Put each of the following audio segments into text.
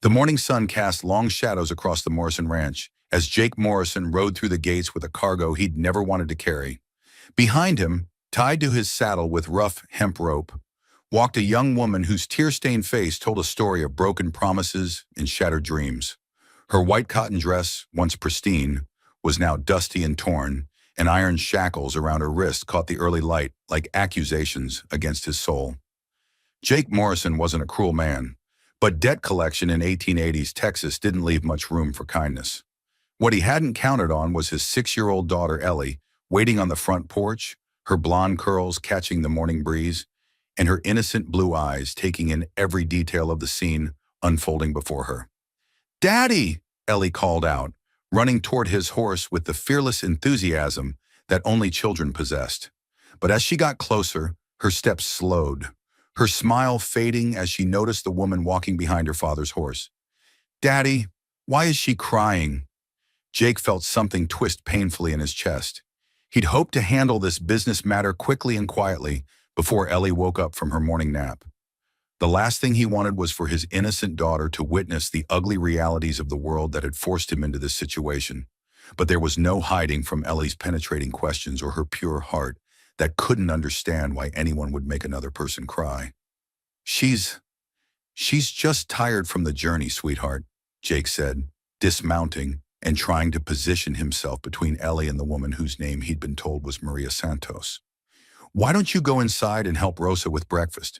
The morning sun cast long shadows across the Morrison ranch as Jake Morrison rode through the gates with a cargo he'd never wanted to carry. Behind him, tied to his saddle with rough hemp rope, walked a young woman whose tear-stained face told a story of broken promises and shattered dreams. Her white cotton dress, once pristine, was now dusty and torn, and iron shackles around her wrist caught the early light like accusations against his soul. Jake Morrison wasn't a cruel man, but debt collection in 1880s Texas didn't leave much room for kindness. What he hadn't counted on was his 6-year-old daughter Ellie, waiting on the front porch, her blonde curls catching the morning breeze, and her innocent blue eyes taking in every detail of the scene unfolding before her. "Daddy!" Ellie called out, running toward his horse with the fearless enthusiasm that only children possessed. But as she got closer, her steps slowed, her smile fading as she noticed the woman walking behind her father's horse. "Daddy, why is she crying?" Jake felt something twist painfully in his chest. He'd hoped to handle this business matter quickly and quietly before Ellie woke up from her morning nap. The last thing he wanted was for his innocent daughter to witness the ugly realities of the world that had forced him into this situation. But there was no hiding from Ellie's penetrating questions or her pure heart that couldn't understand why anyone would make another person cry. She's just tired from the journey, sweetheart," Jake said, dismounting and trying to position himself between Ellie and the woman whose name he'd been told was Maria Santos. "Why don't you go inside and help Rosa with breakfast?"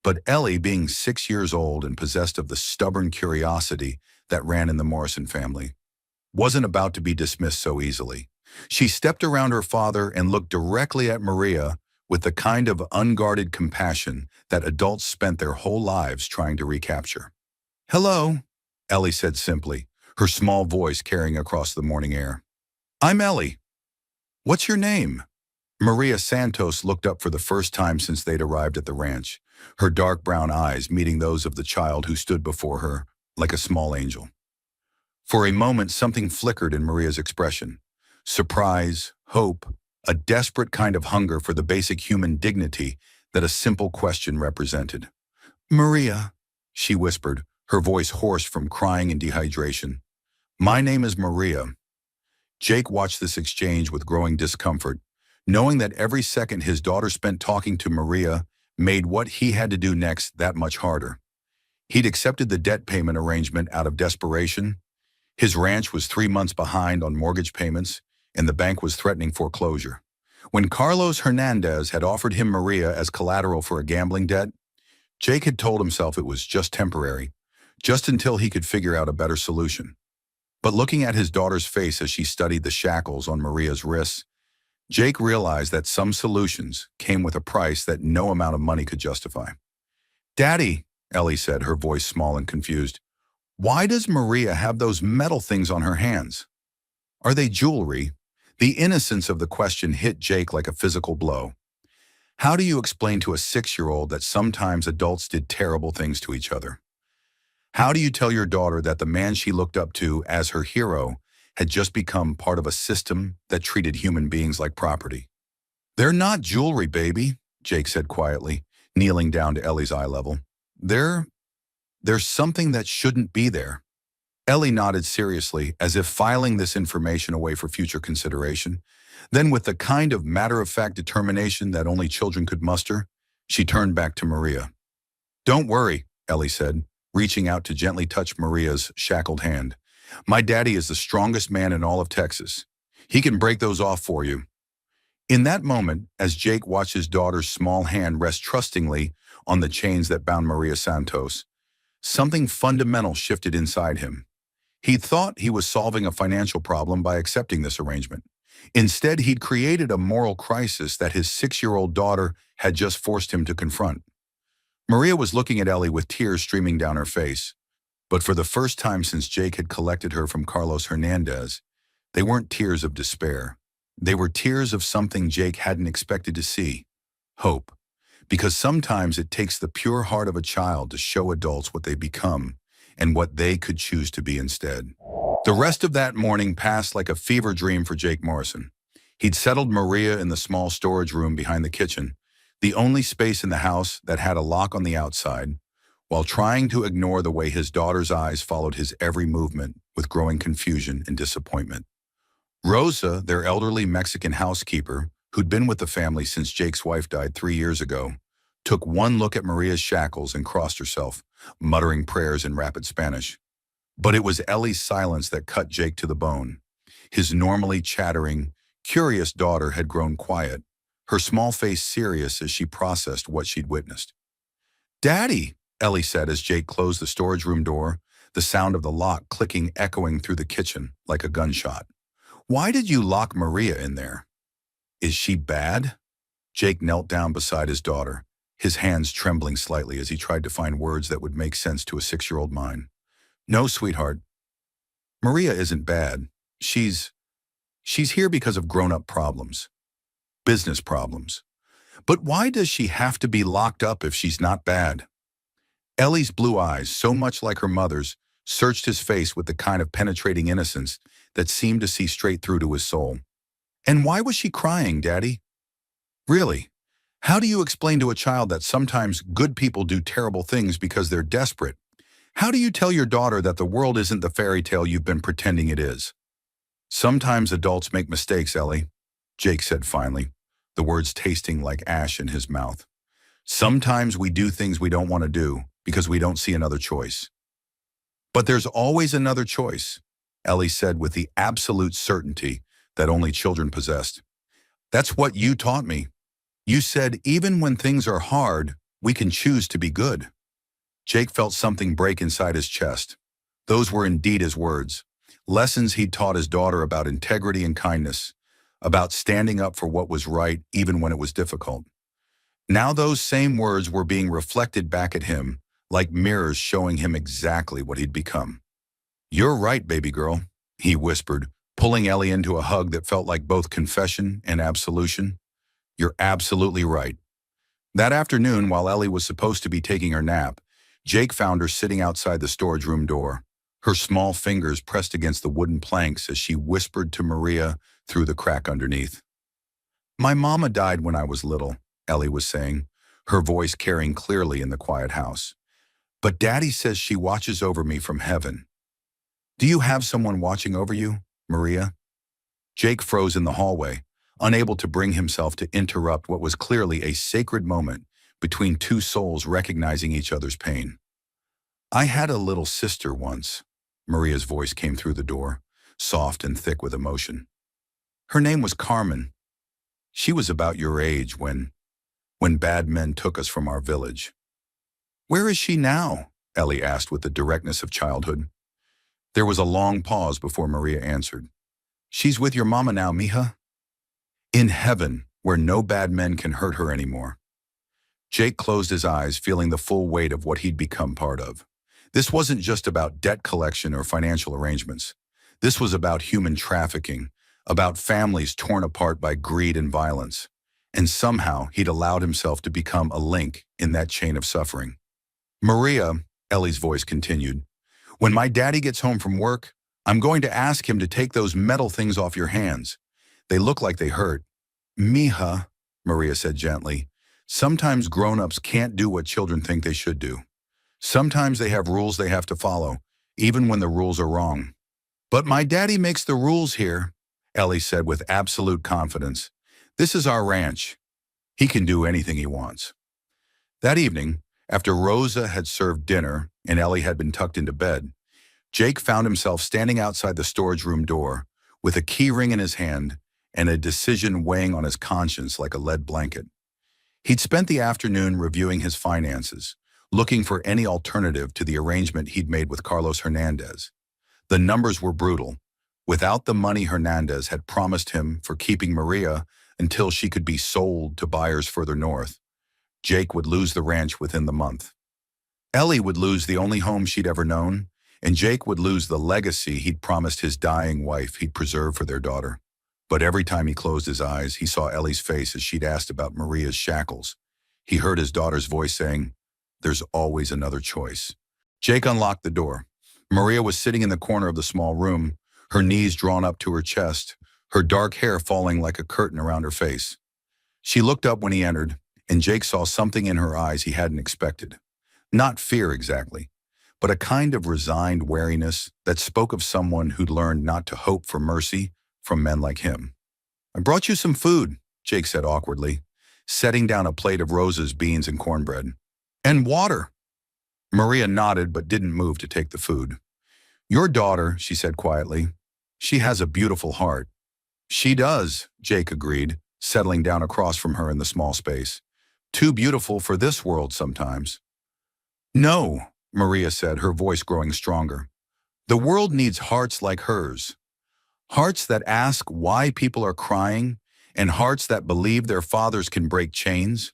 But Ellie, being 6 years old and possessed of the stubborn curiosity that ran in the Morrison family, wasn't about to be dismissed so easily. She stepped around her father and looked directly at Maria with the kind of unguarded compassion that adults spent their whole lives trying to recapture. "Hello," Ellie said simply, her small voice carrying across the morning air. "I'm Ellie. What's your name?" Maria Santos looked up for the first time since they'd arrived at the ranch, her dark brown eyes meeting those of the child who stood before her like a small angel. For a moment, something flickered in Maria's expression. Surprise, hope, a desperate kind of hunger for the basic human dignity that a simple question represented. "Maria," she whispered, her voice hoarse from crying and dehydration. "My name is Maria." Jake watched this exchange with growing discomfort, knowing that every second his daughter spent talking to Maria made what he had to do next that much harder. He'd accepted the debt payment arrangement out of desperation. His ranch was 3 months behind on mortgage payments, and the bank was threatening foreclosure. When Carlos Hernandez had offered him Maria as collateral for a gambling debt, Jake had told himself it was just temporary, just until he could figure out a better solution. But looking at his daughter's face as she studied the shackles on Maria's wrists, Jake realized that some solutions came with a price that no amount of money could justify. "Daddy," Ellie said, her voice small and confused, "why does Maria have those metal things on her hands? Are they jewelry?" The innocence of the question hit Jake like a physical blow. How do you explain to a 6-year-old that sometimes adults did terrible things to each other? How do you tell your daughter that the man she looked up to as her hero had just become part of a system that treated human beings like property? "They're not jewelry, baby," Jake said quietly, kneeling down to Ellie's eye level. There's something that shouldn't be there." Ellie nodded seriously, as if filing this information away for future consideration. Then, with the kind of matter-of-fact determination that only children could muster, she turned back to Maria. "Don't worry," Ellie said, reaching out to gently touch Maria's shackled hand. "My daddy is the strongest man in all of Texas. He can break those off for you." In that moment, as Jake watched his daughter's small hand rest trustingly on the chains that bound Maria Santos, something fundamental shifted inside him. He'd thought he was solving a financial problem by accepting this arrangement. Instead, he'd created a moral crisis that his 6-year-old daughter had just forced him to confront. Maria was looking at Ellie with tears streaming down her face. But for the first time since Jake had collected her from Carlos Hernandez, they weren't tears of despair. They were tears of something Jake hadn't expected to see: hope. Because sometimes it takes the pure heart of a child to show adults what they become and what they could choose to be instead. The rest of that morning passed like a fever dream for Jake Morrison. He'd settled Maria in the small storage room behind the kitchen, the only space in the house that had a lock on the outside, while trying to ignore the way his daughter's eyes followed his every movement with growing confusion and disappointment. Rosa, their elderly Mexican housekeeper, who'd been with the family since Jake's wife died 3 years ago, took one look at Maria's shackles and crossed herself, muttering prayers in rapid Spanish. But it was Ellie's silence that cut Jake to the bone. His normally chattering, curious daughter had grown quiet, her small face serious as she processed what she'd witnessed. "Daddy," Ellie said as Jake closed the storage room door, the sound of the lock clicking echoing through the kitchen like a gunshot. "Why did you lock Maria in there? Is she bad?" Jake knelt down beside his daughter, his hands trembling slightly as he tried to find words that would make sense to a 6-year-old mind. "No, sweetheart. Maria isn't bad. She's here because of grown-up problems. Business problems. But why does she have to be locked up if she's not bad?" Ellie's blue eyes, so much like her mother's, searched his face with the kind of penetrating innocence that seemed to see straight through to his soul. "And why was she crying, Daddy? Really? How do you explain to a child that sometimes good people do terrible things because they're desperate? How do you tell your daughter that the world isn't the fairy tale you've been pretending it is?" "Sometimes adults make mistakes, Ellie," Jake said finally, the words tasting like ash in his mouth. "Sometimes we do things we don't want to do because we don't see another choice." "But there's always another choice," Ellie said with the absolute certainty that only children possessed. "That's what you taught me. You said even when things are hard, we can choose to be good." Jake felt something break inside his chest. Those were indeed his words. Lessons he'd taught his daughter about integrity and kindness, about standing up for what was right even when it was difficult. Now those same words were being reflected back at him, like mirrors showing him exactly what he'd become. "You're right, baby girl," he whispered, pulling Ellie into a hug that felt like both confession and absolution. "You're absolutely right." That afternoon, while Ellie was supposed to be taking her nap, Jake found her sitting outside the storage room door, her small fingers pressed against the wooden planks as she whispered to Maria through the crack underneath. "My mama died when I was little," Ellie was saying, her voice carrying clearly in the quiet house. "But Daddy says she watches over me from heaven. Do you have someone watching over you, Maria?" Jake froze in the hallway, unable to bring himself to interrupt what was clearly a sacred moment between two souls recognizing each other's pain. "I had a little sister once," Maria's voice came through the door, soft and thick with emotion. "Her name was Carmen. She was about your age when bad men took us from our village." "Where is she now?" Ellie asked with the directness of childhood. There was a long pause before Maria answered. "She's with your mama now, mija. In heaven, where no bad men can hurt her anymore." Jake closed his eyes, feeling the full weight of what he'd become part of. This wasn't just about debt collection or financial arrangements. This was about human trafficking, about families torn apart by greed and violence. And somehow he'd allowed himself to become a link in that chain of suffering. "Maria," Ellie's voice continued, "when my daddy gets home from work, I'm going to ask him to take those metal things off your hands. They look like they hurt." "Mija," Maria said gently, "sometimes grown-ups can't do what children think they should do. Sometimes they have rules they have to follow, even when the rules are wrong." "But my daddy makes the rules here," Ellie said with absolute confidence. "This is our ranch. He can do anything he wants." That evening, after Rosa had served dinner and Ellie had been tucked into bed, Jake found himself standing outside the storage room door with a key ring in his hand and a decision weighing on his conscience like a lead blanket. He'd spent the afternoon reviewing his finances, looking for any alternative to the arrangement he'd made with Carlos Hernandez. The numbers were brutal. Without the money Hernandez had promised him for keeping Maria until she could be sold to buyers further north, Jake would lose the ranch within the month. Ellie would lose the only home she'd ever known, and Jake would lose the legacy he'd promised his dying wife he'd preserve for their daughter. But every time he closed his eyes, he saw Ellie's face as she'd asked about Maria's shackles. He heard his daughter's voice saying, "There's always another choice." Jake unlocked the door. Maria was sitting in the corner of the small room, her knees drawn up to her chest, her dark hair falling like a curtain around her face. She looked up when he entered, and Jake saw something in her eyes he hadn't expected. Not fear exactly, but a kind of resigned wariness that spoke of someone who'd learned not to hope for mercy from men like him. "I brought you some food," Jake said awkwardly, setting down a plate of roses, beans, and cornbread. "And water." Maria nodded but didn't move to take the food. "Your daughter," she said quietly. "She has a beautiful heart." "She does," Jake agreed, settling down across from her in the small space. "Too beautiful for this world sometimes." "No," Maria said, her voice growing stronger. "The world needs hearts like hers. Hearts that ask why people are crying, and hearts that believe their fathers can break chains."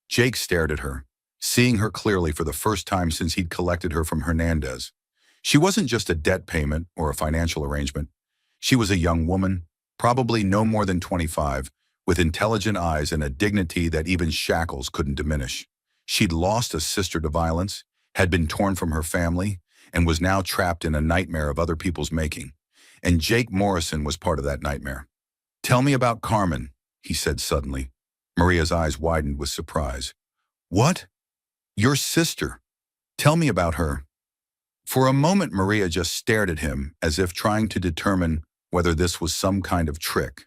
Jake stared at her, seeing her clearly for the first time since he'd collected her from Hernandez. She wasn't just a debt payment or a financial arrangement. She was a young woman, probably no more than 25, with intelligent eyes and a dignity that even shackles couldn't diminish. She'd lost a sister to violence, had been torn from her family, and was now trapped in a nightmare of other people's making. And Jake Morrison was part of that nightmare. "Tell me about Carmen," he said suddenly. Maria's eyes widened with surprise. "What? Your sister? Tell me about her." For a moment, Maria just stared at him as if trying to determine whether this was some kind of trick.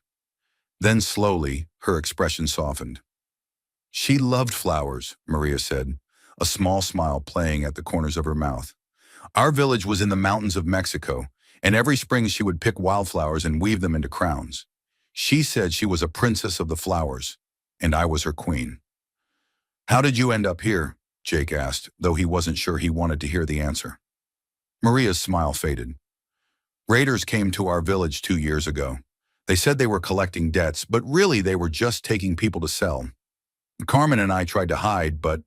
Then slowly, her expression softened. "She loved flowers," Maria said, a small smile playing at the corners of her mouth. "Our village was in the mountains of Mexico, and every spring she would pick wildflowers and weave them into crowns. She said she was a princess of the flowers, and I was her queen." "How did you end up here?" Jake asked, though he wasn't sure he wanted to hear the answer. Maria's smile faded. "Raiders came to our village 2 years ago. They said they were collecting debts, but really they were just taking people to sell. Carmen and I tried to hide, but—"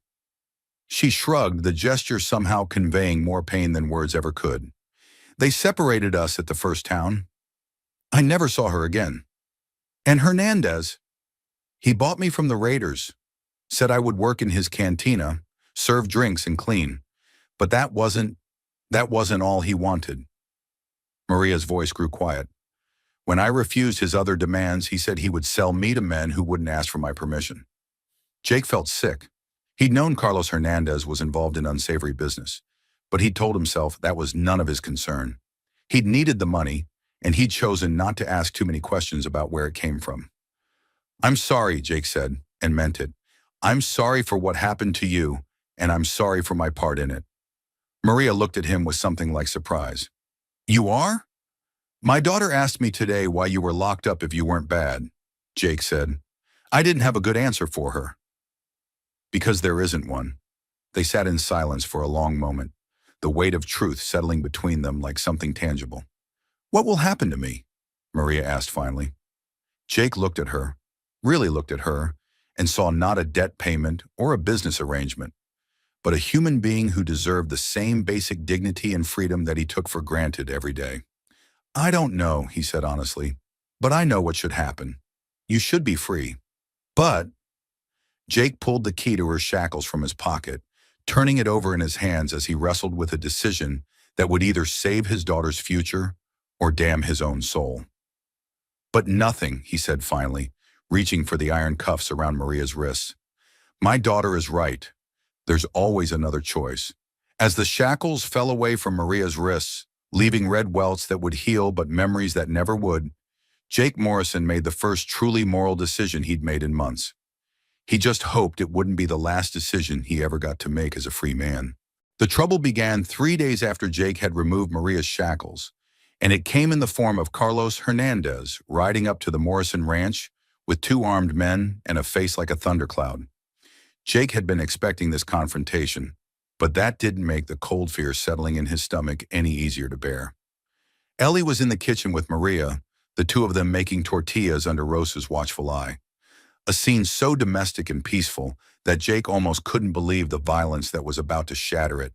She shrugged, the gesture somehow conveying more pain than words ever could. "They separated us at the first town. I never saw her again. And Hernandez, he bought me from the Raiders, said I would work in his cantina, serve drinks and clean. But that wasn't all he wanted." Maria's voice grew quiet. "When I refused his other demands, he said he would sell me to men who wouldn't ask for my permission." Jake felt sick. He'd known Carlos Hernandez was involved in unsavory business, but he'd told himself that was none of his concern. He'd needed the money, and he'd chosen not to ask too many questions about where it came from. "I'm sorry," Jake said, and meant it. "I'm sorry for what happened to you, and I'm sorry for my part in it." Maria looked at him with something like surprise. "You are? My daughter asked me today why you were locked up if you weren't bad," Jake said. "I didn't have a good answer for her." "Because there isn't one." They sat in silence for a long moment, the weight of truth settling between them like something tangible. "What will happen to me?" Maria asked finally. Jake looked at her, really looked at her, and saw not a debt payment or a business arrangement, but a human being who deserved the same basic dignity and freedom that he took for granted every day. "I don't know," he said honestly, "but I know what should happen. You should be free. But—" Jake pulled the key to her shackles from his pocket, turning it over in his hands as he wrestled with a decision that would either save his daughter's future or damn his own soul. "But nothing," he said finally, reaching for the iron cuffs around Maria's wrists. "My daughter is right. There's always another choice." As the shackles fell away from Maria's wrists, leaving red welts that would heal but memories that never would, Jake Morrison made the first truly moral decision he'd made in months. He just hoped it wouldn't be the last decision he ever got to make as a free man. The trouble began 3 days after Jake had removed Maria's shackles, and it came in the form of Carlos Hernandez riding up to the Morrison ranch with 2 armed men and a face like a thundercloud. Jake had been expecting this confrontation, but that didn't make the cold fear settling in his stomach any easier to bear. Ellie was in the kitchen with Maria, the 2 of them making tortillas under Rosa's watchful eye. A scene so domestic and peaceful that Jake almost couldn't believe the violence that was about to shatter it.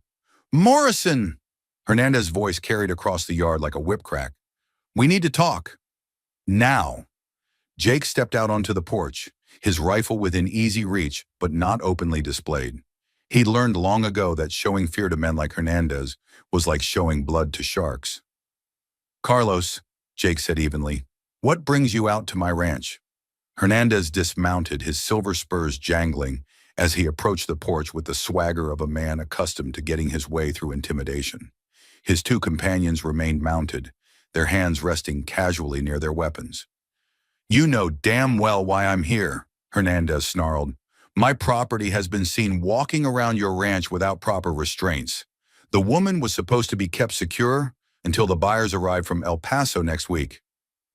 "Morrison!" Hernandez's voice carried across the yard like a whip crack. "We need to talk. Now." Jake stepped out onto the porch, his rifle within easy reach but not openly displayed. He'd learned long ago that showing fear to men like Hernandez was like showing blood to sharks. "Carlos," Jake said evenly, "what brings you out to my ranch?" Hernandez dismounted, his silver spurs jangling, as he approached the porch with the swagger of a man accustomed to getting his way through intimidation. His two companions remained mounted, their hands resting casually near their weapons. "You know damn well why I'm here," Hernandez snarled. "My property has been seen walking around your ranch without proper restraints. The woman was supposed to be kept secure until the buyers arrive from El Paso next week."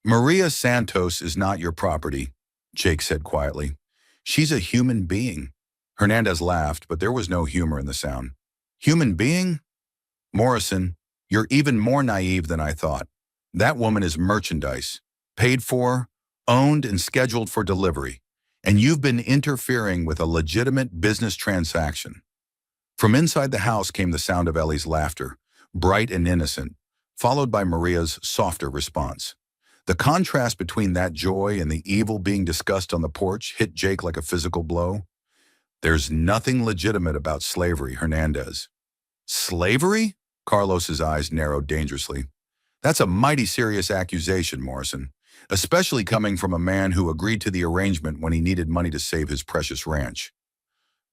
"Maria Santos is not your property," Jake said quietly. "She's a human being." Hernandez laughed, but there was no humor in the sound. "Human being? Morrison, you're even more naive than I thought. That woman is merchandise, paid for, owned, and scheduled for delivery, and you've been interfering with a legitimate business transaction." From inside the house came the sound of Ellie's laughter, bright and innocent, followed by Maria's softer response. The contrast between that joy and the evil being discussed on the porch hit Jake like a physical blow. "There's nothing legitimate about slavery, Hernandez." "Slavery?" Carlos's eyes narrowed dangerously. "That's a mighty serious accusation, Morrison, especially coming from a man who agreed to the arrangement when he needed money to save his precious ranch."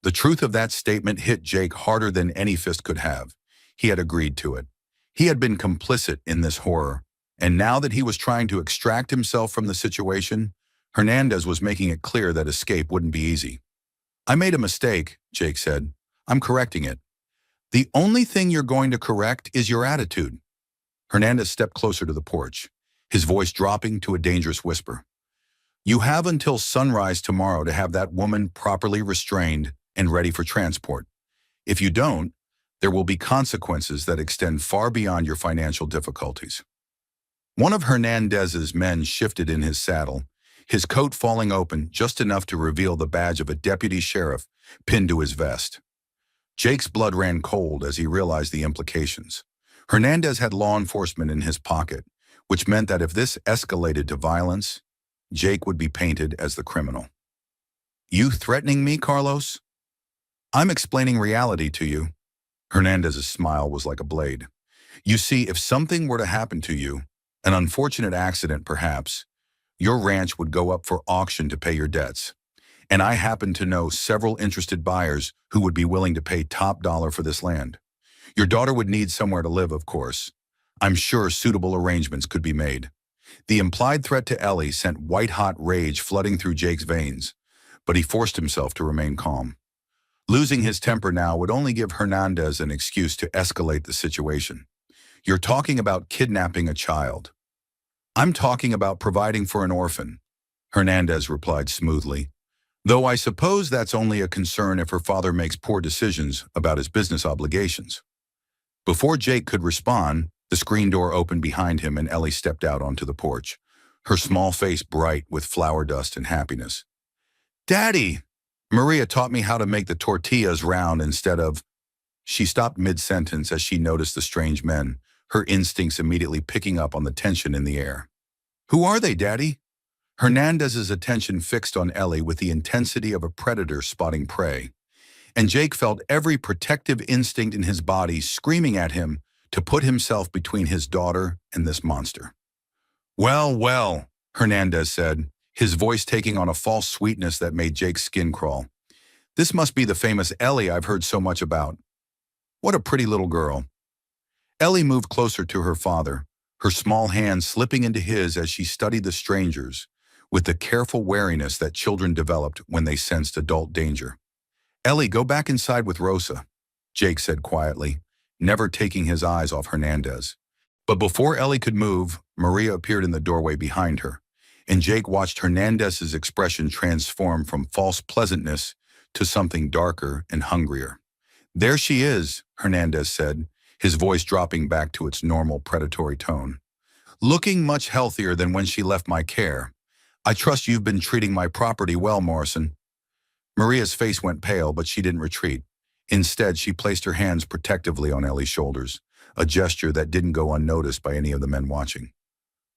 The truth of that statement hit Jake harder than any fist could have. He had agreed to it. He had been complicit in this horror, and now that he was trying to extract himself from the situation, Hernandez was making it clear that escape wouldn't be easy. "I made a mistake," Jake said. "I'm correcting it." "The only thing you're going to correct is your attitude." Hernandez stepped closer to the porch, his voice dropping to a dangerous whisper. "You have until sunrise tomorrow to have that woman properly restrained and ready for transport. If you don't, there will be consequences that extend far beyond your financial difficulties." One of Hernandez's men shifted in his saddle, his coat falling open just enough to reveal the badge of a deputy sheriff pinned to his vest. Jake's blood ran cold as he realized the implications. Hernandez had law enforcement in his pocket, which meant that if this escalated to violence, Jake would be painted as the criminal. "You threatening me, Carlos?" "I'm explaining reality to you." Hernandez's smile was like a blade. "You see, if something were to happen to you, an unfortunate accident perhaps, your ranch would go up for auction to pay your debts. And I happen to know several interested buyers who would be willing to pay top dollar for this land. Your daughter would need somewhere to live, of course. I'm sure suitable arrangements could be made." The implied threat to Ellie sent white-hot rage flooding through Jake's veins, but he forced himself to remain calm. Losing his temper now would only give Hernandez an excuse to escalate the situation. "You're talking about kidnapping a child." "I'm talking about providing for an orphan," Hernandez replied smoothly. "Though I suppose that's only a concern if her father makes poor decisions about his business obligations." Before Jake could respond, the screen door opened behind him and Ellie stepped out onto the porch, her small face bright with flour dust and happiness. "Daddy! Maria taught me how to make the tortillas round instead of—" She stopped mid-sentence as she noticed the strange men, her instincts immediately picking up on the tension in the air. "Who are they, Daddy?" Hernandez's attention fixed on Ellie with the intensity of a predator spotting prey, and Jake felt every protective instinct in his body screaming at him to put himself between his daughter and this monster. "Well, well," Hernandez said, his voice taking on a false sweetness that made Jake's skin crawl. "This must be the famous Ellie I've heard so much about. What a pretty little girl." Ellie moved closer to her father, her small hand slipping into his as she studied the strangers, with the careful wariness that children developed when they sensed adult danger. "Ellie, go back inside with Rosa," Jake said quietly, never taking his eyes off Hernandez. But before Ellie could move, Maria appeared in the doorway behind her, and Jake watched Hernandez's expression transform from false pleasantness to something darker and hungrier. "There she is," Hernandez said, his voice dropping back to its normal predatory tone. "Looking much healthier than when she left my care. I trust you've been treating my property well, Morrison." Maria's face went pale, but she didn't retreat. Instead, she placed her hands protectively on Ellie's shoulders, a gesture that didn't go unnoticed by any of the men watching.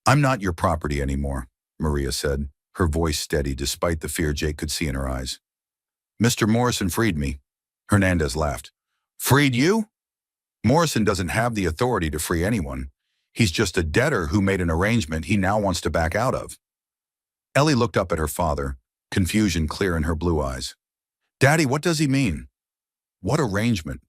"I'm not your property anymore," Maria said, her voice steady despite the fear Jake could see in her eyes. "Mr. Morrison freed me." Hernandez laughed. "Freed you?" "Morrison doesn't have the authority to free anyone. He's just a debtor who made an arrangement he now wants to back out of." Ellie looked up at her father, confusion clear in her blue eyes. Daddy, what does he mean? What arrangement?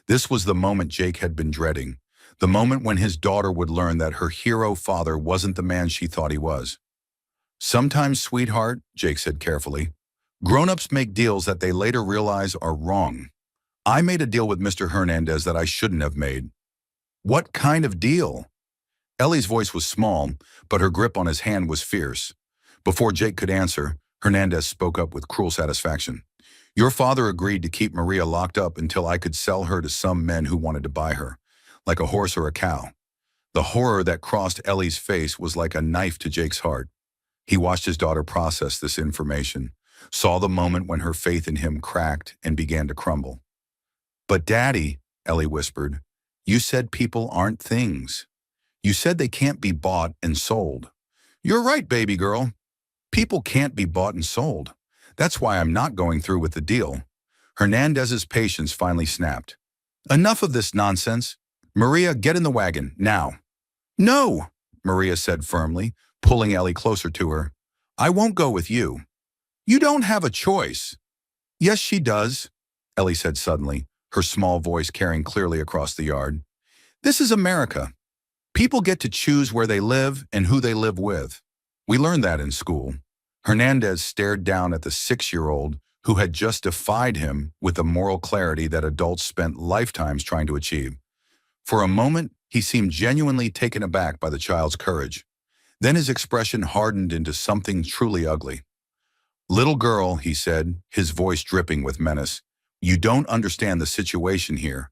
This was the moment Jake had been dreading, the moment when his daughter would learn that her hero father wasn't the man she thought he was. Sometimes, sweetheart, Jake said carefully, grown-ups make deals that they later realize are wrong. I made a deal with Mr. Hernandez that I shouldn't have made. What kind of deal? Ellie's voice was small, but her grip on his hand was fierce. Before Jake could answer, Hernandez spoke up with cruel satisfaction. Your father agreed to keep Maria locked up until I could sell her to some men who wanted to buy her, like a horse or a cow. The horror that crossed Ellie's face was like a knife to Jake's heart. He watched his daughter process this information, saw the moment when her faith in him cracked and began to crumble. But Daddy, Ellie whispered, you said people aren't things. You said they can't be bought and sold. You're right, baby girl. People can't be bought and sold. That's why I'm not going through with the deal. Hernandez's patience finally snapped. Enough of this nonsense. Maria, get in the wagon, now. No, Maria said firmly, pulling Ellie closer to her. I won't go with you. You don't have a choice. Yes, she does, Ellie said suddenly, her small voice carrying clearly across the yard. This is America. People get to choose where they live and who they live with. We learned that in school. Hernandez stared down at the 6-year-old who had just defied him with the moral clarity that adults spent lifetimes trying to achieve. For a moment, he seemed genuinely taken aback by the child's courage. Then his expression hardened into something truly ugly. Little girl, he said, his voice dripping with menace, you don't understand the situation here.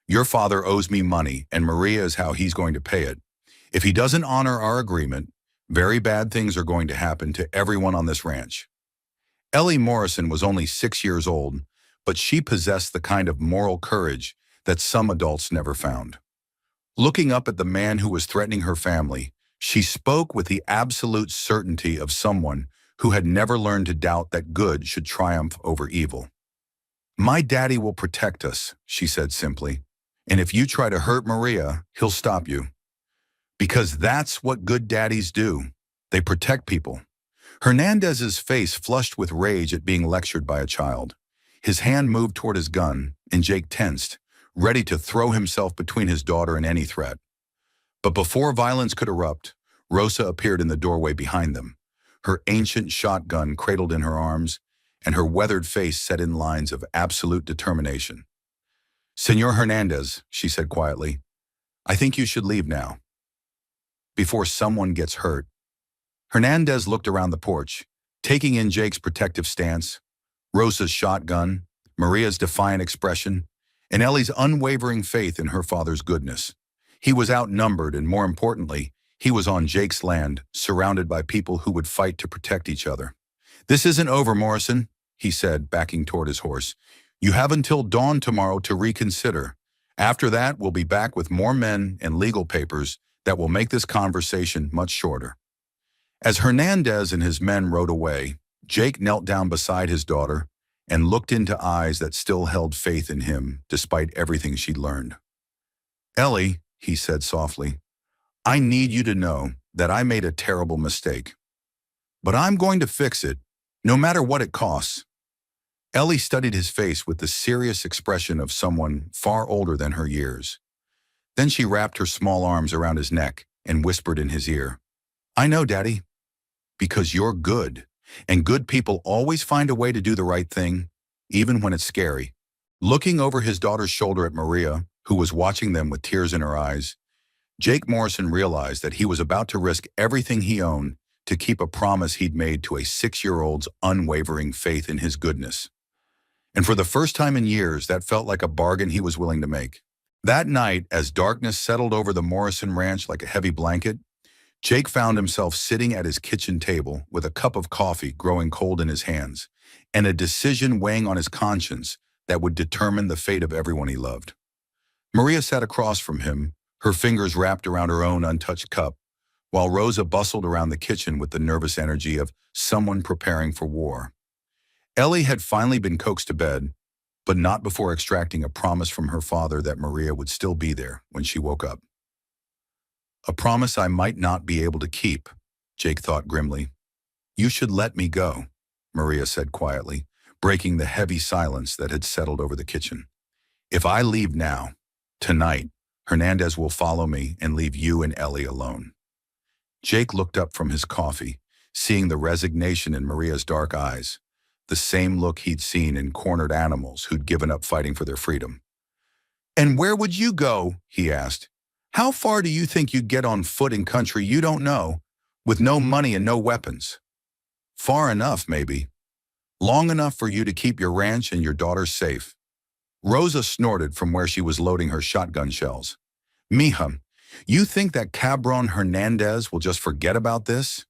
Your father owes me money, and Maria is how he's going to pay it. If he doesn't honor our agreement, very bad things are going to happen to everyone on this ranch. Ellie Morrison was only 6 years old, but she possessed the kind of moral courage that some adults never found. Looking up at the man who was threatening her family, she spoke with the absolute certainty of someone who had never learned to doubt that good should triumph over evil. My daddy will protect us, she said simply, and if you try to hurt Maria, he'll stop you. Because that's what good daddies do. They protect people. Hernandez's face flushed with rage at being lectured by a child. His hand moved toward his gun, and Jake tensed, ready to throw himself between his daughter and any threat. But before violence could erupt, Rosa appeared in the doorway behind them, her ancient shotgun cradled in her arms, and her weathered face set in lines of absolute determination. Senor Hernandez, she said quietly, I think you should leave now. Before someone gets hurt. Hernandez looked around the porch, taking in Jake's protective stance, Rosa's shotgun, Maria's defiant expression, and Ellie's unwavering faith in her father's goodness. He was outnumbered, and more importantly, he was on Jake's land, surrounded by people who would fight to protect each other. This isn't over, Morrison, he said, backing toward his horse. You have until dawn tomorrow to reconsider. After that, we'll be back with more men and legal papers that will make this conversation much shorter. As Hernandez and his men rode away, Jake knelt down beside his daughter and looked into eyes that still held faith in him despite everything she'd learned. Ellie, he said softly, I need you to know that I made a terrible mistake. But I'm going to fix it, no matter what it costs. Ellie studied his face with the serious expression of someone far older than her years. Then she wrapped her small arms around his neck and whispered in his ear, I know, Daddy, because you're good, and good people always find a way to do the right thing, even when it's scary. Looking over his daughter's shoulder at Maria, who was watching them with tears in her eyes, Jake Morrison realized that he was about to risk everything he owned to keep a promise he'd made to a 6-year-old's unwavering faith in his goodness. And for the first time in years, that felt like a bargain he was willing to make. That night, as darkness settled over the Morrison ranch like a heavy blanket, Jake found himself sitting at his kitchen table with a cup of coffee growing cold in his hands, and a decision weighing on his conscience that would determine the fate of everyone he loved. Maria sat across from him, her fingers wrapped around her own untouched cup, while Rosa bustled around the kitchen with the nervous energy of someone preparing for war. Ellie had finally been coaxed to bed, but not before extracting a promise from her father that Maria would still be there when she woke up. A promise I might not be able to keep, Jake thought grimly. You should let me go, Maria said quietly, breaking the heavy silence that had settled over the kitchen. If I leave now, tonight, Hernandez will follow me and leave you and Ellie alone. Jake looked up from his coffee, seeing the resignation in Maria's dark eyes, the same look he'd seen in cornered animals who'd given up fighting for their freedom. "And where would you go?" he asked. "How far do you think you'd get on foot in country you don't know, with no money and no weapons?" "Far enough, maybe. Long enough for you to keep your ranch and your daughters safe." Rosa snorted from where she was loading her shotgun shells. "Mija, you think that cabron Hernandez will just forget about this?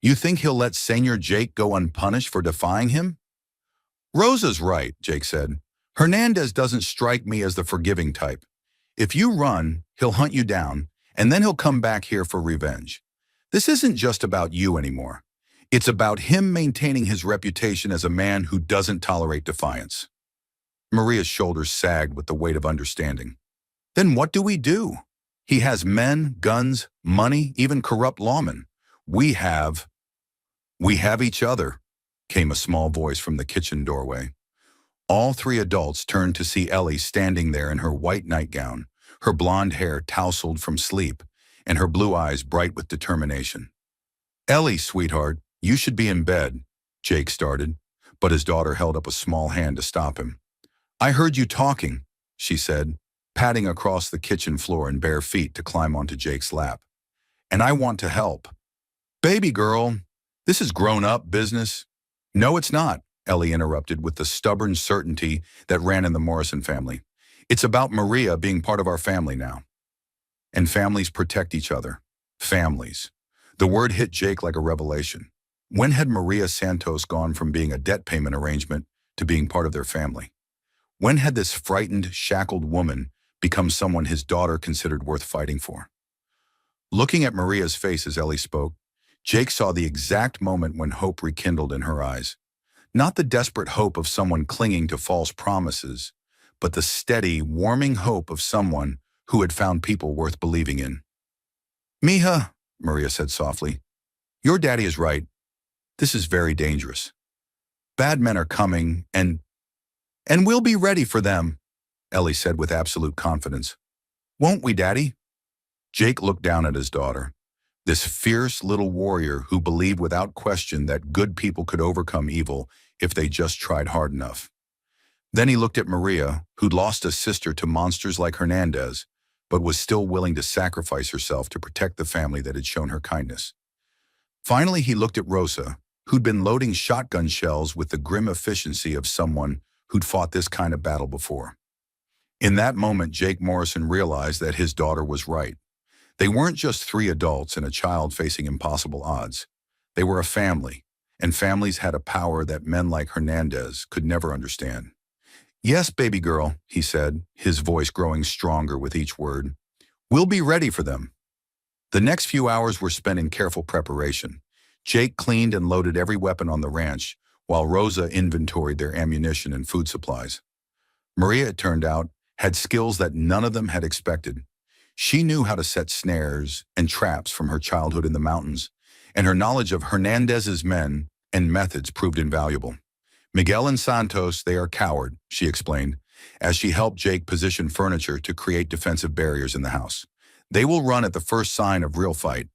You think he'll let Senor Jake go unpunished for defying him?" "Rosa's right," Jake said. "Hernandez doesn't strike me as the forgiving type. If you run, he'll hunt you down, and then he'll come back here for revenge. This isn't just about you anymore. It's about him maintaining his reputation as a man who doesn't tolerate defiance." Maria's shoulders sagged with the weight of understanding. "Then what do we do? He has men, guns, money, even corrupt lawmen. We have each other," came a small voice from the kitchen doorway. All three adults turned to see Ellie standing there in her white nightgown, her blonde hair tousled from sleep, and her blue eyes bright with determination. "Ellie, sweetheart, you should be in bed," Jake started, but his daughter held up a small hand to stop him. "I heard you talking," she said, padding across the kitchen floor in bare feet to climb onto Jake's lap. "And I want to help." "Baby girl, this is grown-up business." "No, it's not," Ellie interrupted with the stubborn certainty that ran in the Morrison family. "It's about Maria being part of our family now. And families protect each other. Families." The word hit Jake like a revelation. When had Maria Santos gone from being a debt payment arrangement to being part of their family? When had this frightened, shackled woman become someone his daughter considered worth fighting for? Looking at Maria's face as Ellie spoke, Jake saw the exact moment when hope rekindled in her eyes. Not the desperate hope of someone clinging to false promises, but the steady, warming hope of someone who had found people worth believing in. "Mija," Maria said softly, "your daddy is right. This is very dangerous. Bad men are coming, and we'll be ready for them," Ellie said with absolute confidence. "Won't we, Daddy?" Jake looked down at his daughter, this fierce little warrior who believed without question that good people could overcome evil if they just tried hard enough. Then he looked at Maria, who'd lost a sister to monsters like Hernandez, but was still willing to sacrifice herself to protect the family that had shown her kindness. Finally, he looked at Rosa, who'd been loading shotgun shells with the grim efficiency of someone who'd fought this kind of battle before. In that moment, Jake Morrison realized that his daughter was right. They weren't just three adults and a child facing impossible odds. They were a family, and families had a power that men like Hernandez could never understand. "Yes, baby girl," he said, his voice growing stronger with each word. "We'll be ready for them." The next few hours were spent in careful preparation. Jake cleaned and loaded every weapon on the ranch, while Rosa inventoried their ammunition and food supplies. Maria, it turned out, had skills that none of them had expected. She knew how to set snares and traps from her childhood in the mountains, and her knowledge of Hernandez's men and methods proved invaluable. "Miguel and Santos, they are coward," she explained, as she helped Jake position furniture to create defensive barriers in the house. "They will run at the first sign of real fight.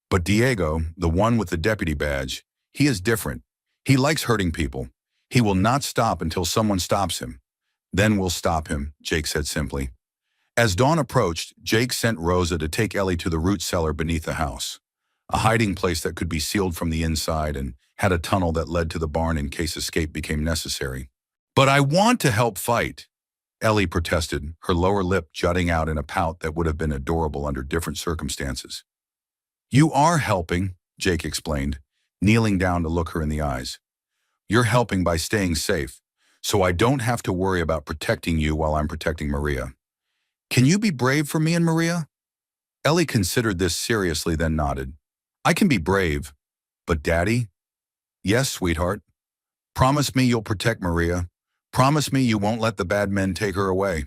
But Diego, the one with the deputy badge, he is different. He likes hurting people. He will not stop until someone stops him. Then we'll stop him," Jake said simply. As dawn approached, Jake sent Rosa to take Ellie to the root cellar beneath the house, a hiding place that could be sealed from the inside and had a tunnel that led to the barn in case escape became necessary. "But I want to help fight," Ellie protested, her lower lip jutting out in a pout that would have been adorable under different circumstances. "You are helping," Jake explained, kneeling down to look her in the eyes. "You're helping by staying safe, so I don't have to worry about protecting you while I'm protecting Maria. Can you be brave for me and Maria?" Ellie considered this seriously, then nodded. "I can be brave, but Daddy?" "Yes, sweetheart. Promise me you'll protect Maria. Promise me you won't let the bad men take her away."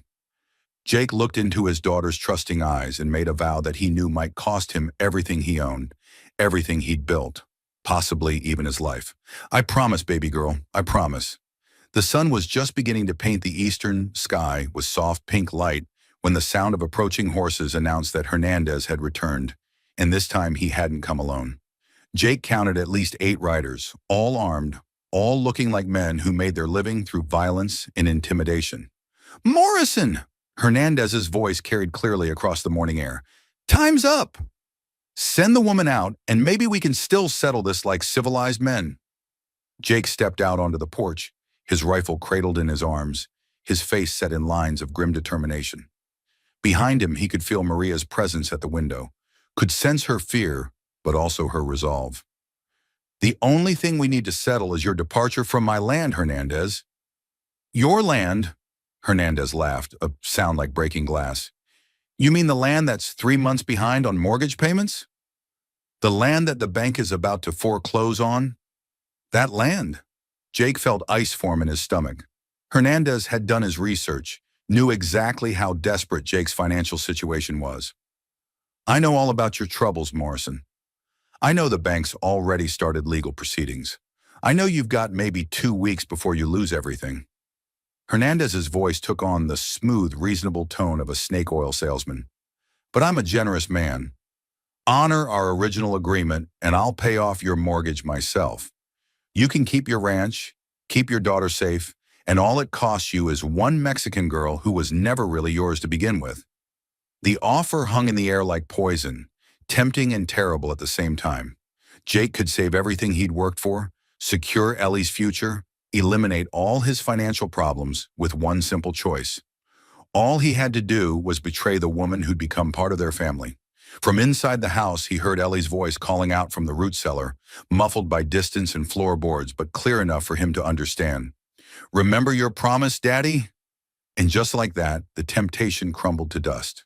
Jake looked into his daughter's trusting eyes and made a vow that he knew might cost him everything he owned, everything he'd built, possibly even his life. "I promise, baby girl, I promise." The sun was just beginning to paint the eastern sky with soft pink light when the sound of approaching horses announced that Hernandez had returned, and this time he hadn't come alone. Jake counted at least 8 riders, all armed, all looking like men who made their living through violence and intimidation. "Morrison!" Hernandez's voice carried clearly across the morning air. "Time's up! Send the woman out, and maybe we can still settle this like civilized men." Jake stepped out onto the porch, his rifle cradled in his arms, his face set in lines of grim determination. Behind him, he could feel Maria's presence at the window, could sense her fear, but also her resolve. "The only thing we need to settle is your departure from my land, Hernandez." "Your land?" Hernandez laughed, a sound like breaking glass. "You mean the land that's 3 months behind on mortgage payments? The land that the bank is about to foreclose on? That land?" Jake felt ice form in his stomach. Hernandez had done his research, knew exactly how desperate Jake's financial situation was. "I know all about your troubles, Morrison. I know the bank's already started legal proceedings. I know you've got maybe 2 weeks before you lose everything." Hernandez's voice took on the smooth, reasonable tone of a snake oil salesman. "But I'm a generous man. Honor our original agreement, and I'll pay off your mortgage myself. You can keep your ranch, keep your daughter safe, and all it costs you is one Mexican girl who was never really yours to begin with." The offer hung in the air like poison, tempting and terrible at the same time. Jake could save everything he'd worked for, secure Ellie's future, eliminate all his financial problems with one simple choice. All he had to do was betray the woman who'd become part of their family. From inside the house, he heard Ellie's voice calling out from the root cellar, muffled by distance and floorboards, but clear enough for him to understand. "Remember your promise, Daddy?" And just like that, the temptation crumbled to dust.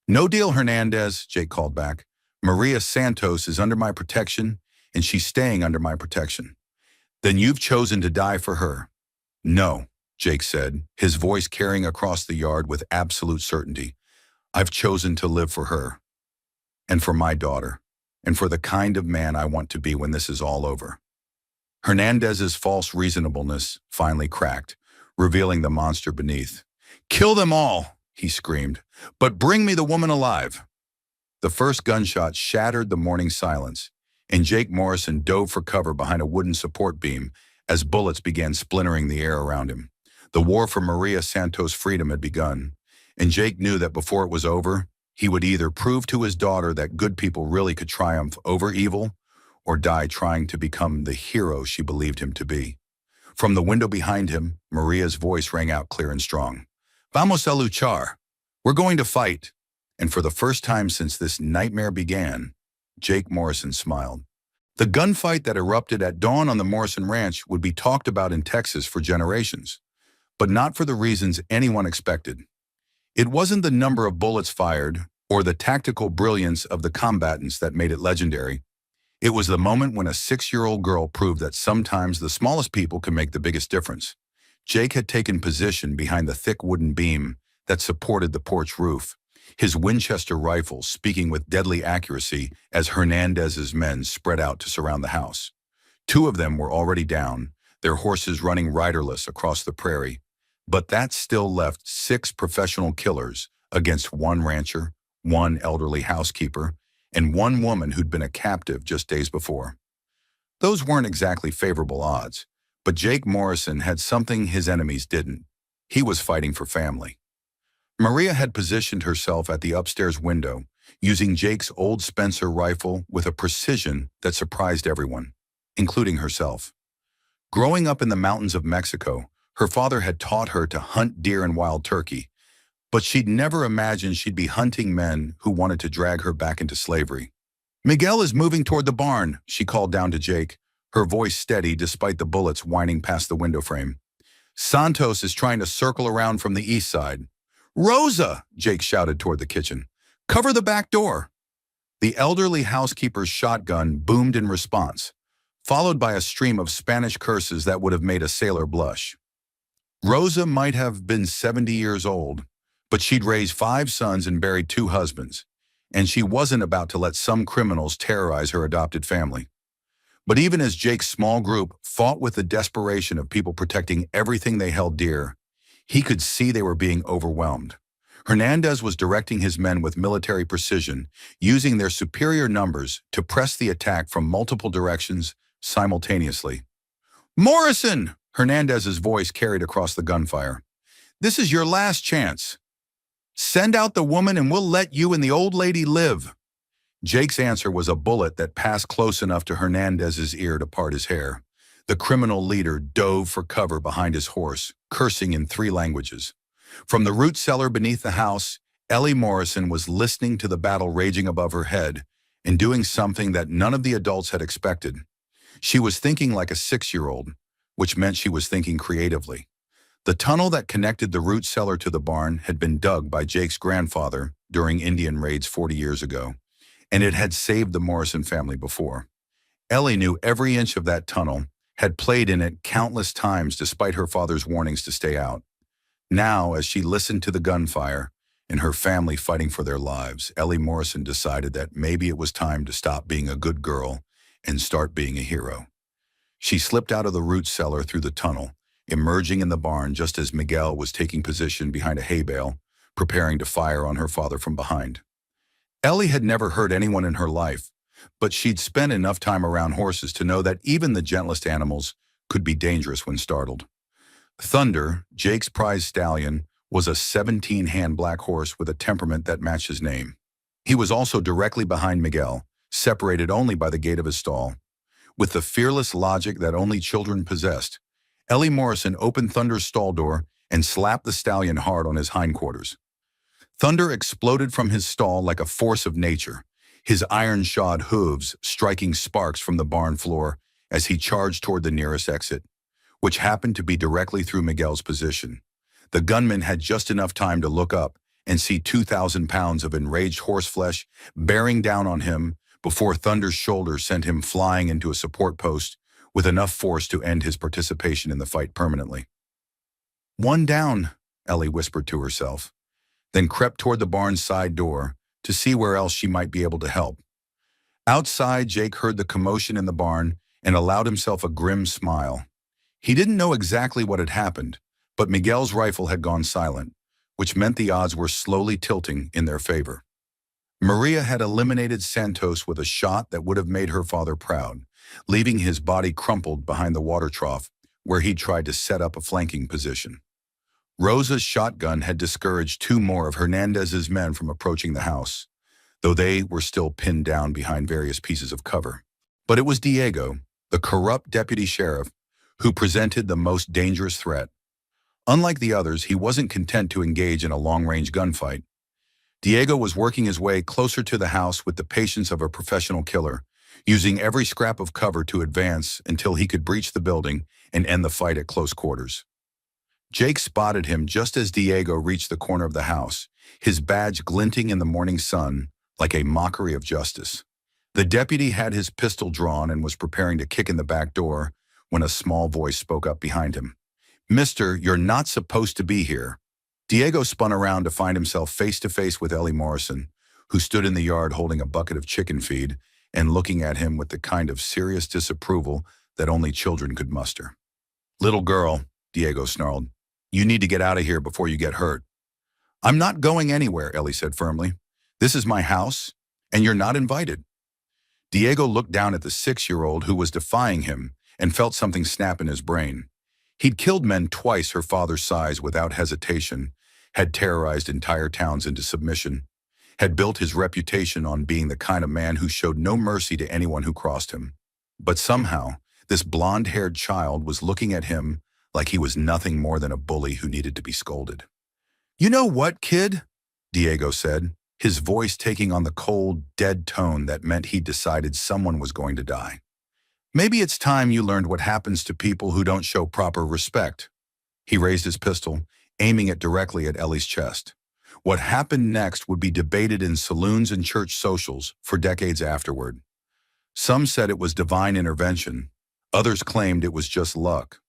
"No deal, Hernandez," Jake called back. "Maria Santos is under my protection, and she's staying under my protection." "Then you've chosen to die for her." "No," Jake said, his voice carrying across the yard with absolute certainty. "I've chosen to live for her, and for my daughter, and for the kind of man I want to be when this is all over." Hernandez's false reasonableness finally cracked, revealing the monster beneath. "Kill them all," he screamed, "but bring me the woman alive." The first gunshot shattered the morning silence, and Jake Morrison dove for cover behind a wooden support beam as bullets began splintering the air around him. The war for Maria Santos' freedom had begun, and Jake knew that before it was over, he would either prove to his daughter that good people really could triumph over evil, or die trying to become the hero she believed him to be. From the window behind him, Maria's voice rang out clear and strong. "Vamos a luchar. We're going to fight." And for the first time since this nightmare began, Jake Morrison smiled. The gunfight that erupted at dawn on the Morrison Ranch would be talked about in Texas for generations, but not for the reasons anyone expected. It wasn't the number of bullets fired or the tactical brilliance of the combatants that made it legendary. It was the moment when a 6-year-old girl proved that sometimes the smallest people can make the biggest difference. Jake had taken position behind the thick wooden beam that supported the porch roof, his Winchester rifle speaking with deadly accuracy as Hernandez's men spread out to surround the house. 2 of them were already down, their horses running riderless across the prairie, but that still left 6 professional killers against 1 rancher, 1 elderly housekeeper, and 1 woman who'd been a captive just days before. Those weren't exactly favorable odds, but Jake Morrison had something his enemies didn't. He was fighting for family. Maria had positioned herself at the upstairs window, using Jake's old Spencer rifle with a precision that surprised everyone, including herself. Growing up in the mountains of Mexico, her father had taught her to hunt deer and wild turkey, but she'd never imagined she'd be hunting men who wanted to drag her back into slavery. "Miguel is moving toward the barn," she called down to Jake, her voice steady despite the bullets whining past the window frame. "Santos is trying to circle around from the east side." "Rosa!" Jake shouted toward the kitchen. "Cover the back door." The elderly housekeeper's shotgun boomed in response, followed by a stream of Spanish curses that would have made a sailor blush. Rosa might have been 70 years old, but she'd raised 5 sons and buried 2 husbands, and she wasn't about to let some criminals terrorize her adopted family. But even as Jake's small group fought with the desperation of people protecting everything they held dear, he could see they were being overwhelmed. Hernandez was directing his men with military precision, using their superior numbers to press the attack from multiple directions simultaneously. "Morrison!" Hernandez's voice carried across the gunfire. "This is your last chance. Send out the woman and we'll let you and the old lady live." Jake's answer was a bullet that passed close enough to Hernandez's ear to part his hair. The criminal leader dove for cover behind his horse, cursing in 3 languages. From the root cellar beneath the house, Ellie Morrison was listening to the battle raging above her head and doing something that none of the adults had expected. She was thinking like a 6-year-old, which meant she was thinking creatively. The tunnel that connected the root cellar to the barn had been dug by Jake's grandfather during Indian raids 40 years ago, and it had saved the Morrison family before. Ellie knew every inch of that tunnel, had played in it countless times despite her father's warnings to stay out. Now, as she listened to the gunfire and her family fighting for their lives, Ellie Morrison decided that maybe it was time to stop being a good girl and start being a hero. She slipped out of the root cellar through the tunnel, emerging in the barn just as Miguel was taking position behind a hay bale, preparing to fire on her father from behind. Ellie had never hurt anyone in her life, but she'd spent enough time around horses to know that even the gentlest animals could be dangerous when startled. Thunder, Jake's prize stallion, was a 17-hand black horse with a temperament that matched his name. He was also directly behind Miguel, separated only by the gate of his stall. With the fearless logic that only children possessed, Ellie Morrison opened Thunder's stall door and slapped the stallion hard on his hindquarters. Thunder exploded from his stall like a force of nature, his iron-shod hooves striking sparks from the barn floor as he charged toward the nearest exit, which happened to be directly through Miguel's position. The gunman had just enough time to look up and see 2,000 pounds of enraged horseflesh bearing down on him before Thunder's shoulder sent him flying into a support post with enough force to end his participation in the fight permanently. "One down," Ellie whispered to herself, then crept toward the barn's side door to see where else she might be able to help. Outside, Jake heard the commotion in the barn and allowed himself a grim smile. He didn't know exactly what had happened, but Miguel's rifle had gone silent, which meant the odds were slowly tilting in their favor. Maria had eliminated Santos with a shot that would have made her father proud, leaving his body crumpled behind the water trough where he tried to set up a flanking position. Rosa's shotgun had discouraged 2 more of Hernandez's men from approaching the house, though they were still pinned down behind various pieces of cover. But it was Diego, the corrupt deputy sheriff, who presented the most dangerous threat. Unlike the others, he wasn't content to engage in a long-range gunfight. Diego was working his way closer to the house with the patience of a professional killer, using every scrap of cover to advance until he could breach the building and end the fight at close quarters. Jake spotted him just as Diego reached the corner of the house, his badge glinting in the morning sun like a mockery of justice. The deputy had his pistol drawn and was preparing to kick in the back door when a small voice spoke up behind him. "Mister, you're not supposed to be here." Diego spun around to find himself face to face with Ellie Morrison, who stood in the yard holding a bucket of chicken feed and looking at him with the kind of serious disapproval that only children could muster. "Little girl," Diego snarled, "you need to get out of here before you get hurt." "I'm not going anywhere," Ellie said firmly. "This is my house, and you're not invited." Diego looked down at the 6-year-old who was defying him and felt something snap in his brain. He'd killed men twice her father's size without hesitation, had terrorized entire towns into submission, had built his reputation on being the kind of man who showed no mercy to anyone who crossed him. But somehow, this blonde-haired child was looking at him like he was nothing more than a bully who needed to be scolded. "You know what, kid?" Diego said, his voice taking on the cold, dead tone that meant he'd decided someone was going to die. "Maybe it's time you learned what happens to people who don't show proper respect." He raised his pistol, aiming it directly at Ellie's chest. What happened next would be debated in saloons and church socials for decades afterward. Some said it was divine intervention. Others claimed it was just luck.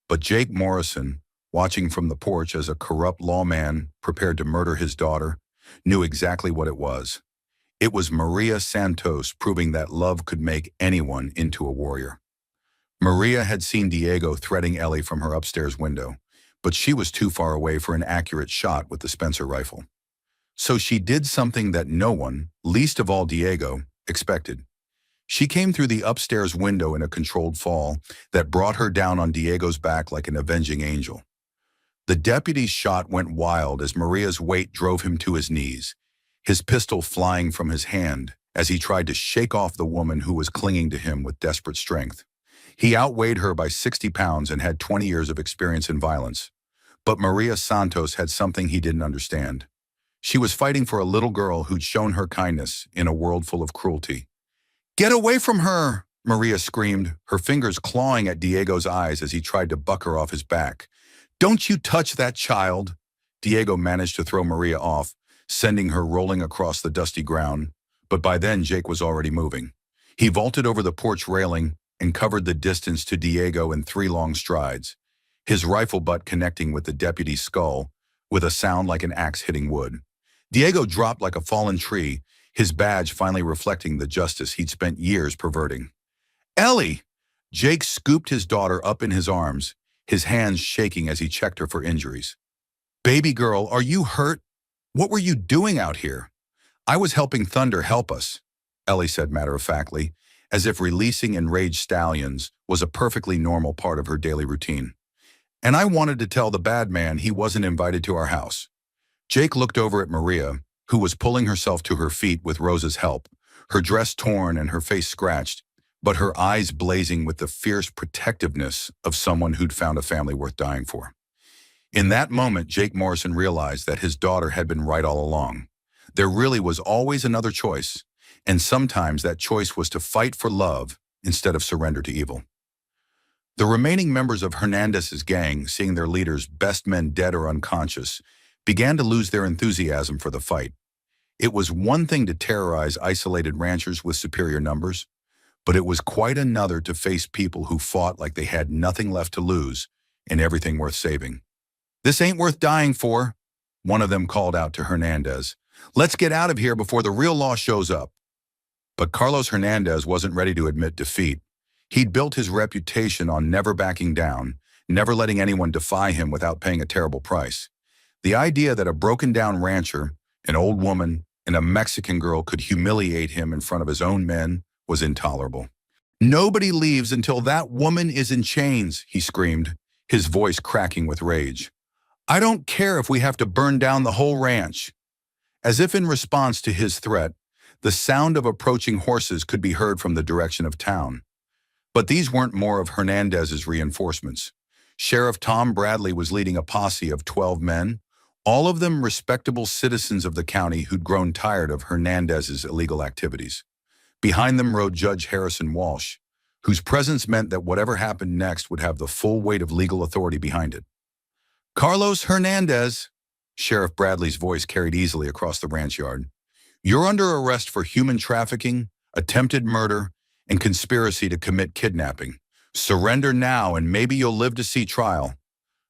But Jake Morrison, watching from the porch as a corrupt lawman prepared to murder his daughter, knew exactly what it was. It was Maria Santos proving that love could make anyone into a warrior. Maria had seen Diego threatening Ellie from her upstairs window, but she was too far away for an accurate shot with the Spencer rifle. So she did something that no one, least of all Diego, expected. She came through the upstairs window in a controlled fall that brought her down on Diego's back like an avenging angel. The deputy's shot went wild as Maria's weight drove him to his knees, his pistol flying from his hand as he tried to shake off the woman who was clinging to him with desperate strength. He outweighed her by 60 pounds and had 20 years of experience in violence. But Maria Santos had something he didn't understand. She was fighting for a little girl who'd shown her kindness in a world full of cruelty. "Get away from her!" Maria screamed, her fingers clawing at Diego's eyes as he tried to buck her off his back. "Don't you touch that child!" Diego managed to throw Maria off, sending her rolling across the dusty ground. But by then, Jake was already moving. He vaulted over the porch railing and covered the distance to Diego in 3 long strides, his rifle butt connecting with the deputy's skull with a sound like an axe hitting wood. Diego dropped like a fallen tree, his badge finally reflecting the justice he'd spent years perverting. "Ellie!" Jake scooped his daughter up in his arms, his hands shaking as he checked her for injuries. "Baby girl, are you hurt? What were you doing out here?" "I was helping Thunder help us," Ellie said matter-of-factly, as if releasing enraged stallions was a perfectly normal part of her daily routine. "And I wanted to tell the bad man he wasn't invited to our house." Jake looked over at Maria, who was pulling herself to her feet with Rosa's help, her dress torn and her face scratched, but her eyes blazing with the fierce protectiveness of someone who'd found a family worth dying for. In that moment, Jake Morrison realized that his daughter had been right all along. There really was always another choice, and sometimes that choice was to fight for love instead of surrender to evil. The remaining members of Hernandez's gang, seeing their leader's best men dead or unconscious, began to lose their enthusiasm for the fight. It was one thing to terrorize isolated ranchers with superior numbers, but it was quite another to face people who fought like they had nothing left to lose and everything worth saving. "This ain't worth dying for," one of them called out to Hernandez. "Let's get out of here before the real law shows up." But Carlos Hernandez wasn't ready to admit defeat. He'd built his reputation on never backing down, never letting anyone defy him without paying a terrible price. The idea that a broken-down rancher, an old woman, and a Mexican girl could humiliate him in front of his own men was intolerable. "Nobody leaves until that woman is in chains," he screamed, his voice cracking with rage. "I don't care if we have to burn down the whole ranch." As if in response to his threat, the sound of approaching horses could be heard from the direction of town. But these weren't more of Hernandez's reinforcements. Sheriff Tom Bradley was leading a posse of 12 men, all of them respectable citizens of the county who'd grown tired of Hernandez's illegal activities. Behind them rode Judge Harrison Walsh, whose presence meant that whatever happened next would have the full weight of legal authority behind it. "Carlos Hernandez," Sheriff Bradley's voice carried easily across the ranch yard, "you're under arrest for human trafficking, attempted murder, and conspiracy to commit kidnapping. Surrender now and maybe you'll live to see trial."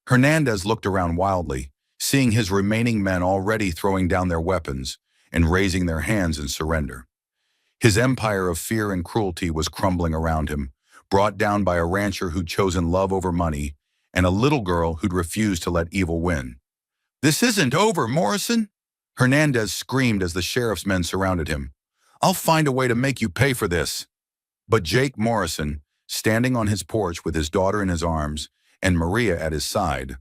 Hernandez looked around wildly, seeing his remaining men already throwing down their weapons and raising their hands in surrender. His empire of fear and cruelty was crumbling around him, brought down by a rancher who'd chosen love over money and a little girl who'd refused to let evil win. "This isn't over, Morrison!" Hernandez screamed as the sheriff's men surrounded him. "I'll find a way to make you pay for this." But Jake Morrison, standing on his porch with his daughter in his arms and Maria at his side,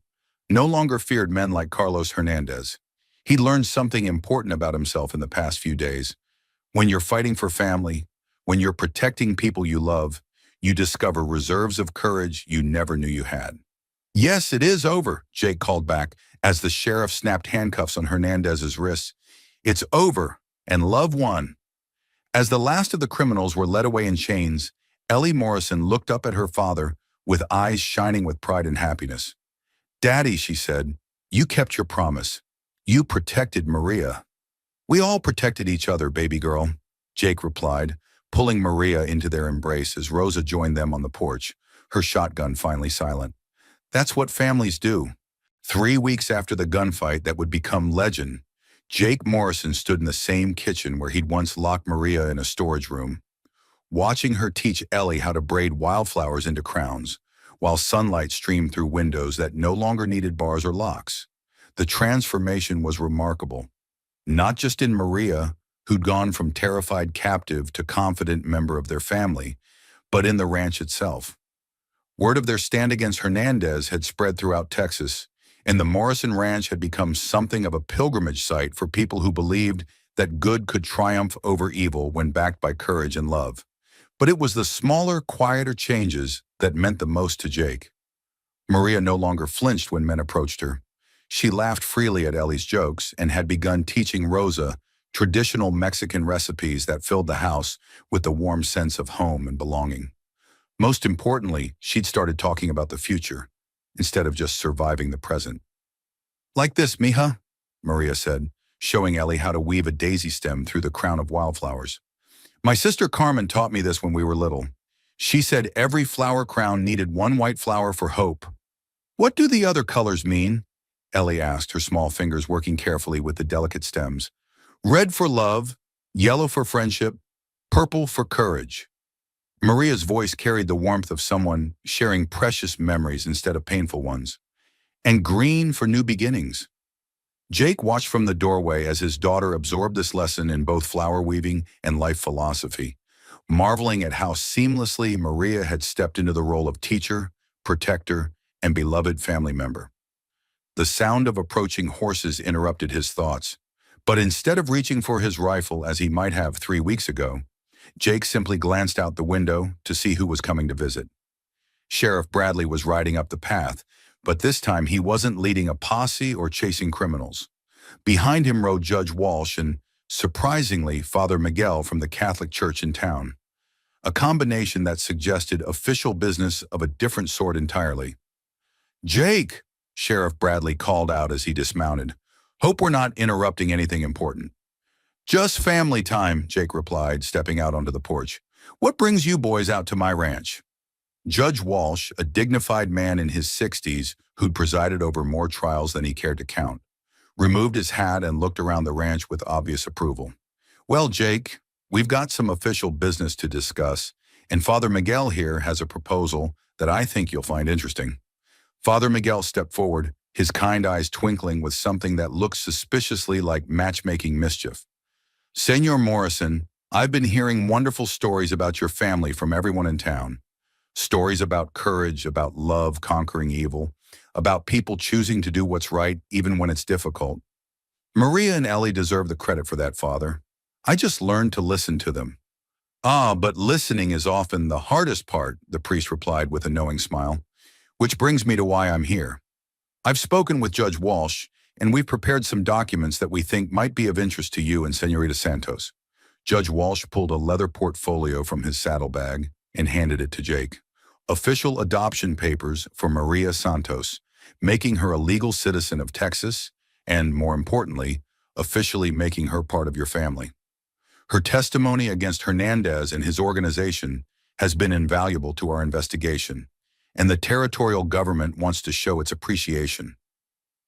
no longer feared men like Carlos Hernandez. He learned something important about himself in the past few days. When you're fighting for family, when you're protecting people you love, you discover reserves of courage you never knew you had. "Yes, it is over," Jake called back as the sheriff snapped handcuffs on Hernandez's wrists. "It's over, and love won." As the last of the criminals were led away in chains, Ellie Morrison looked up at her father with eyes shining with pride and happiness. "Daddy," she said, "you kept your promise. You protected Maria." "We all protected each other, baby girl," Jake replied, pulling Maria into their embrace as Rosa joined them on the porch, her shotgun finally silent. "That's what families do." 3 weeks after the gunfight that would become legend, Jake Morrison stood in the same kitchen where he'd once locked Maria in a storage room, watching her teach Ellie how to braid wildflowers into crowns, while sunlight streamed through windows that no longer needed bars or locks. The transformation was remarkable, not just in Maria, who'd gone from terrified captive to confident member of their family, but in the ranch itself. Word of their stand against Hernandez had spread throughout Texas, and the Morrison Ranch had become something of a pilgrimage site for people who believed that good could triumph over evil when backed by courage and love. But it was the smaller, quieter changes that meant the most to Jake. Maria no longer flinched when men approached her. She laughed freely at Ellie's jokes and had begun teaching Rosa traditional Mexican recipes that filled the house with the warm sense of home and belonging. Most importantly, she'd started talking about the future, instead of just surviving the present. "Like this, mija," Maria said, showing Ellie how to weave a daisy stem through the crown of wildflowers. "My sister Carmen taught me this when we were little. She said every flower crown needed one white flower for hope." "What do the other colors mean?" Ellie asked, her small fingers working carefully with the delicate stems. "Red for love, yellow for friendship, purple for courage." Maria's voice carried the warmth of someone sharing precious memories instead of painful ones. "And green for new beginnings." Jake watched from the doorway as his daughter absorbed this lesson in both flower weaving and life philosophy, marveling at how seamlessly Maria had stepped into the role of teacher, protector, and beloved family member. The sound of approaching horses interrupted his thoughts, but instead of reaching for his rifle as he might have 3 weeks ago, Jake simply glanced out the window to see who was coming to visit. Sheriff Bradley was riding up the path, but this time he wasn't leading a posse or chasing criminals. Behind him rode Judge Walsh and, surprisingly, Father Miguel from the Catholic Church in town, a combination that suggested official business of a different sort entirely. "Jake," Sheriff Bradley called out as he dismounted. "Hope we're not interrupting anything important." "Just family time," Jake replied, stepping out onto the porch. "What brings you boys out to my ranch?" Judge Walsh, a dignified man in his 60s who'd presided over more trials than he cared to count, removed his hat and looked around the ranch with obvious approval. "Well, Jake, we've got some official business to discuss, and Father Miguel here has a proposal that I think you'll find interesting." Father Miguel stepped forward, his kind eyes twinkling with something that looked suspiciously like matchmaking mischief. "Senor Morrison, I've been hearing wonderful stories about your family from everyone in town. Stories about courage, about love conquering evil, about people choosing to do what's right even when it's difficult. Maria and Ellie deserve the credit for that, Father. I just learned to listen to them." "Ah, but listening is often the hardest part," the priest replied with a knowing smile. "Which brings me to why I'm here. I've spoken with Judge Walsh, and we've prepared some documents that we think might be of interest to you and Senorita Santos." Judge Walsh pulled a leather portfolio from his saddlebag and handed it to Jake. "Official adoption papers for Maria Santos, making her a legal citizen of Texas, and, more importantly, officially making her part of your family. Her testimony against Hernandez and his organization has been invaluable to our investigation, and the territorial government wants to show its appreciation."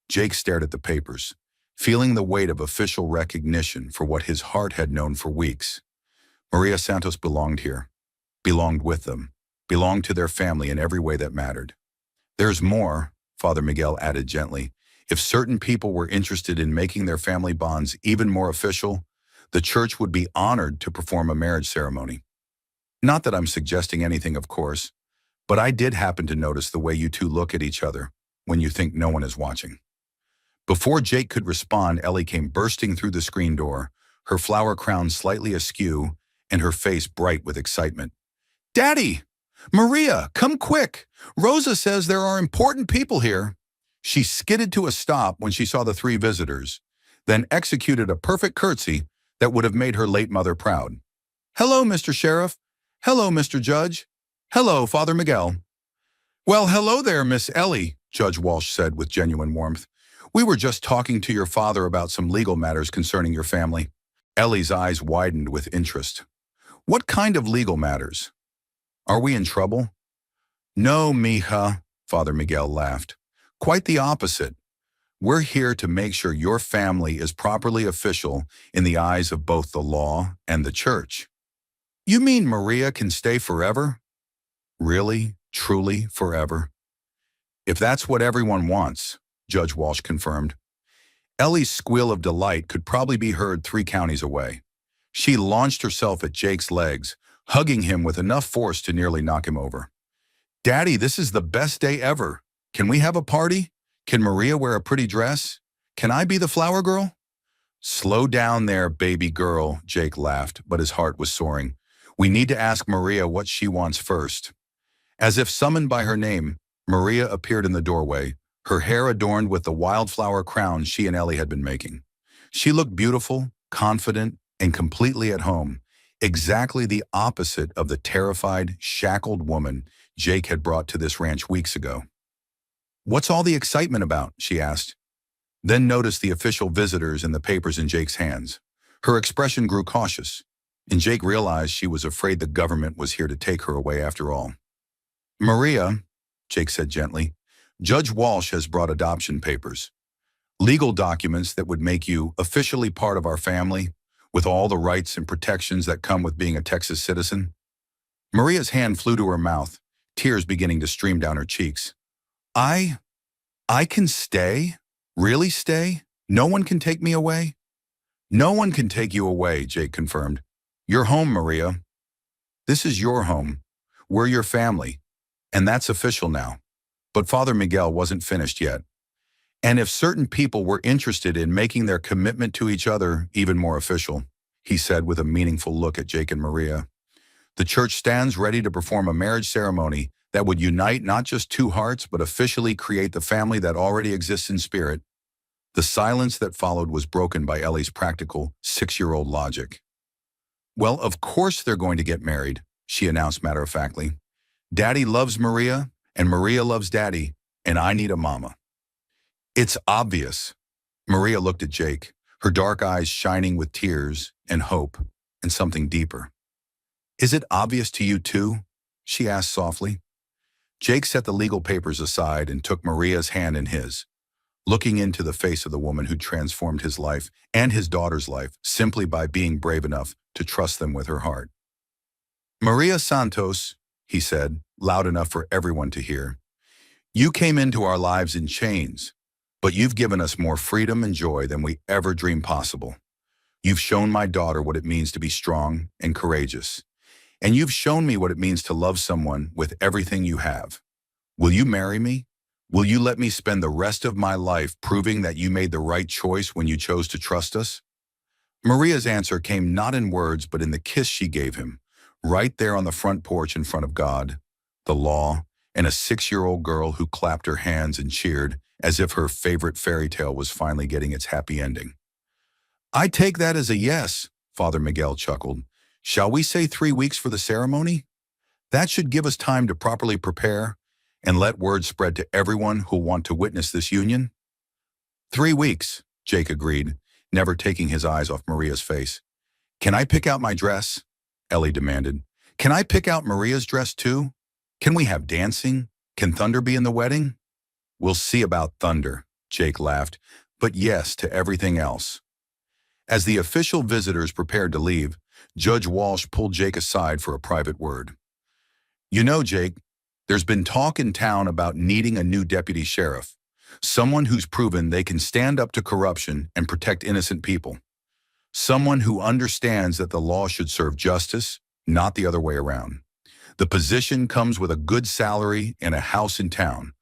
Jake stared at the papers, feeling the weight of official recognition for what his heart had known for weeks. Maria Santos belonged here, belonged with them, belonged to their family in every way that mattered. "There's more," Father Miguel added gently. "If certain people were interested in making their family bonds even more official, the church would be honored to perform a marriage ceremony. Not that I'm suggesting anything, of course, but I did happen to notice the way you two look at each other when you think no one is watching." Before Jake could respond, Ellie came bursting through the screen door, her flower crown slightly askew and her face bright with excitement. "Daddy! Maria, come quick! Rosa says there are important people here." She skidded to a stop when she saw the 3 visitors, then executed a perfect curtsy that would have made her late mother proud. "Hello, Mr. Sheriff. Hello, Mr. Judge. Hello, Father Miguel." "Well, hello there, Miss Ellie," Judge Walsh said with genuine warmth. "We were just talking to your father about some legal matters concerning your family." Ellie's eyes widened with interest. "What kind of legal matters? Are we in trouble?" "No, mija," Father Miguel laughed. "Quite the opposite. We're here to make sure your family is properly official in the eyes of both the law and the church. You mean Maria can stay forever? Really, truly forever? If that's what everyone wants, Judge Walsh confirmed. Ellie's squeal of delight could probably be heard 3 counties away. She launched herself at Jake's legs, hugging him with enough force to nearly knock him over. Daddy, this is the best day ever. Can we have a party? Can Maria wear a pretty dress? Can I be the flower girl? Slow down there, baby girl, Jake laughed, but his heart was soaring. We need to ask Maria what she wants first. As if summoned by her name, Maria appeared in the doorway, her hair adorned with the wildflower crown she and Ellie had been making. She looked beautiful, confident, and completely at home, exactly the opposite of the terrified, shackled woman Jake had brought to this ranch weeks ago. What's all the excitement about? She asked, then noticed the official visitors and the papers in Jake's hands. Her expression grew cautious, and Jake realized she was afraid the government was here to take her away after all. Maria, Jake said gently, Judge Walsh has brought adoption papers. Legal documents that would make you officially part of our family, with all the rights and protections that come with being a Texas citizen. Maria's hand flew to her mouth, tears beginning to stream down her cheeks. I can stay? Really stay? No one can take me away? No one can take you away, Jake confirmed. You're home, Maria. This is your home. We're your family. And that's official now. But Father Miguel wasn't finished yet. And if certain people were interested in making their commitment to each other even more official, he said with a meaningful look at Jake and Maria, the church stands ready to perform a marriage ceremony that would unite not just 2 hearts, but officially create the family that already exists in spirit. The silence that followed was broken by Ellie's practical, 6-year-old logic. Well, of course they're going to get married, she announced matter-of-factly. Daddy loves Maria, and Maria loves Daddy, and I need a mama. It's obvious. Maria looked at Jake, her dark eyes shining with tears and hope and something deeper. Is it obvious to you too? She asked softly. Jake set the legal papers aside and took Maria's hand in his, looking into the face of the woman who transformed his life and his daughter's life simply by being brave enough to trust them with her heart. Maria Santos, he said, loud enough for everyone to hear, you came into our lives in chains, but you've given us more freedom and joy than we ever dreamed possible. You've shown my daughter what it means to be strong and courageous, and you've shown me what it means to love someone with everything you have. Will you marry me? Will you let me spend the rest of my life proving that you made the right choice when you chose to trust us? Maria's answer came not in words, but in the kiss she gave him, right there on the front porch in front of God, the law, and a 6-year-old girl who clapped her hands and cheered as if her favorite fairy tale was finally getting its happy ending. I take that as a yes, Father Miguel chuckled. Shall we say 3 weeks for the ceremony? That should give us time to properly prepare and let word spread to everyone who'll want to witness this union. 3 weeks, Jake agreed, never taking his eyes off Maria's face. Can I pick out my dress? Ellie demanded. Can I pick out Maria's dress too? Can we have dancing? Can thunder be in the wedding? We'll see about thunder, Jake laughed, but yes to everything else. As the official visitors prepared to leave, Judge Walsh pulled Jake aside for a private word. You know, Jake, there's been talk in town about needing a new deputy sheriff, someone who's proven they can stand up to corruption and protect innocent people, someone who understands that the law should serve justice, not the other way around. The position comes with a good salary and a house in town,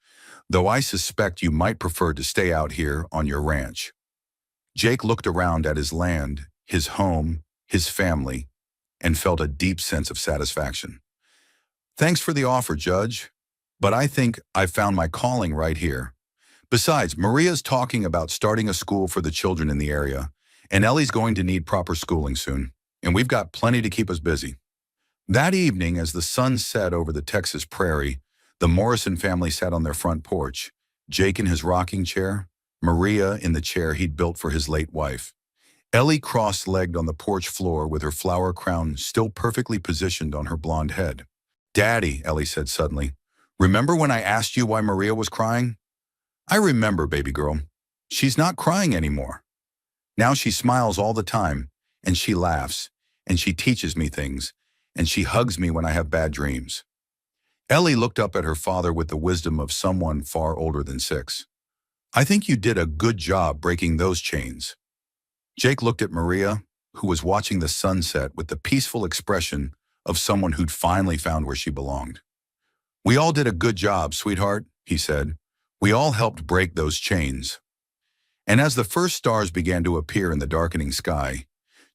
though I suspect you might prefer to stay out here on your ranch. Jake looked around at his land, his home, his family, and felt a deep sense of satisfaction. Thanks for the offer, Judge, but I think I've found my calling right here. Besides, Maria's talking about starting a school for the children in the area, and Ellie's going to need proper schooling soon, and we've got plenty to keep us busy. That evening, as the sun set over the Texas prairie, the Morrison family sat on their front porch, Jake in his rocking chair, Maria in the chair he'd built for his late wife. Ellie cross-legged on the porch floor with her flower crown still perfectly positioned on her blonde head. Daddy, Ellie said suddenly, remember when I asked you why Maria was crying? I remember, baby girl. She's not crying anymore. Now she smiles all the time, and she laughs, and she teaches me things, and she hugs me when I have bad dreams." Ellie looked up at her father with the wisdom of someone far older than 6. "I think you did a good job breaking those chains." Jake looked at Maria, who was watching the sunset with the peaceful expression of someone who'd finally found where she belonged. "We all did a good job, sweetheart," he said. "We all helped break those chains." And as the first stars began to appear in the darkening sky,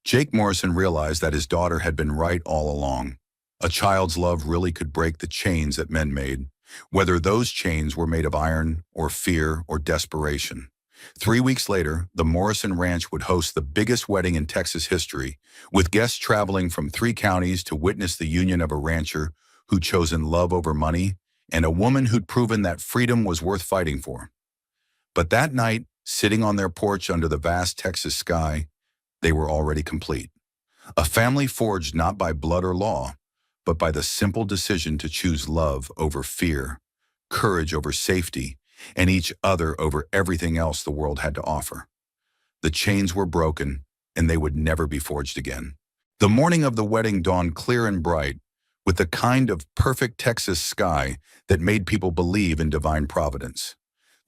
Jake Morrison realized that his daughter had been right all along. A child's love really could break the chains that men made, whether those chains were made of iron or fear or desperation. 3 weeks later, the Morrison Ranch would host the biggest wedding in Texas history, with guests traveling from 3 counties to witness the union of a rancher who'd chosen love over money and a woman who'd proven that freedom was worth fighting for. But that night, sitting on their porch under the vast Texas sky, they were already complete. A family forged not by blood or law, but by the simple decision to choose love over fear, courage over safety, and each other over everything else the world had to offer. The chains were broken, and they would never be forged again. The morning of the wedding dawned clear and bright, with the kind of perfect Texas sky that made people believe in divine providence.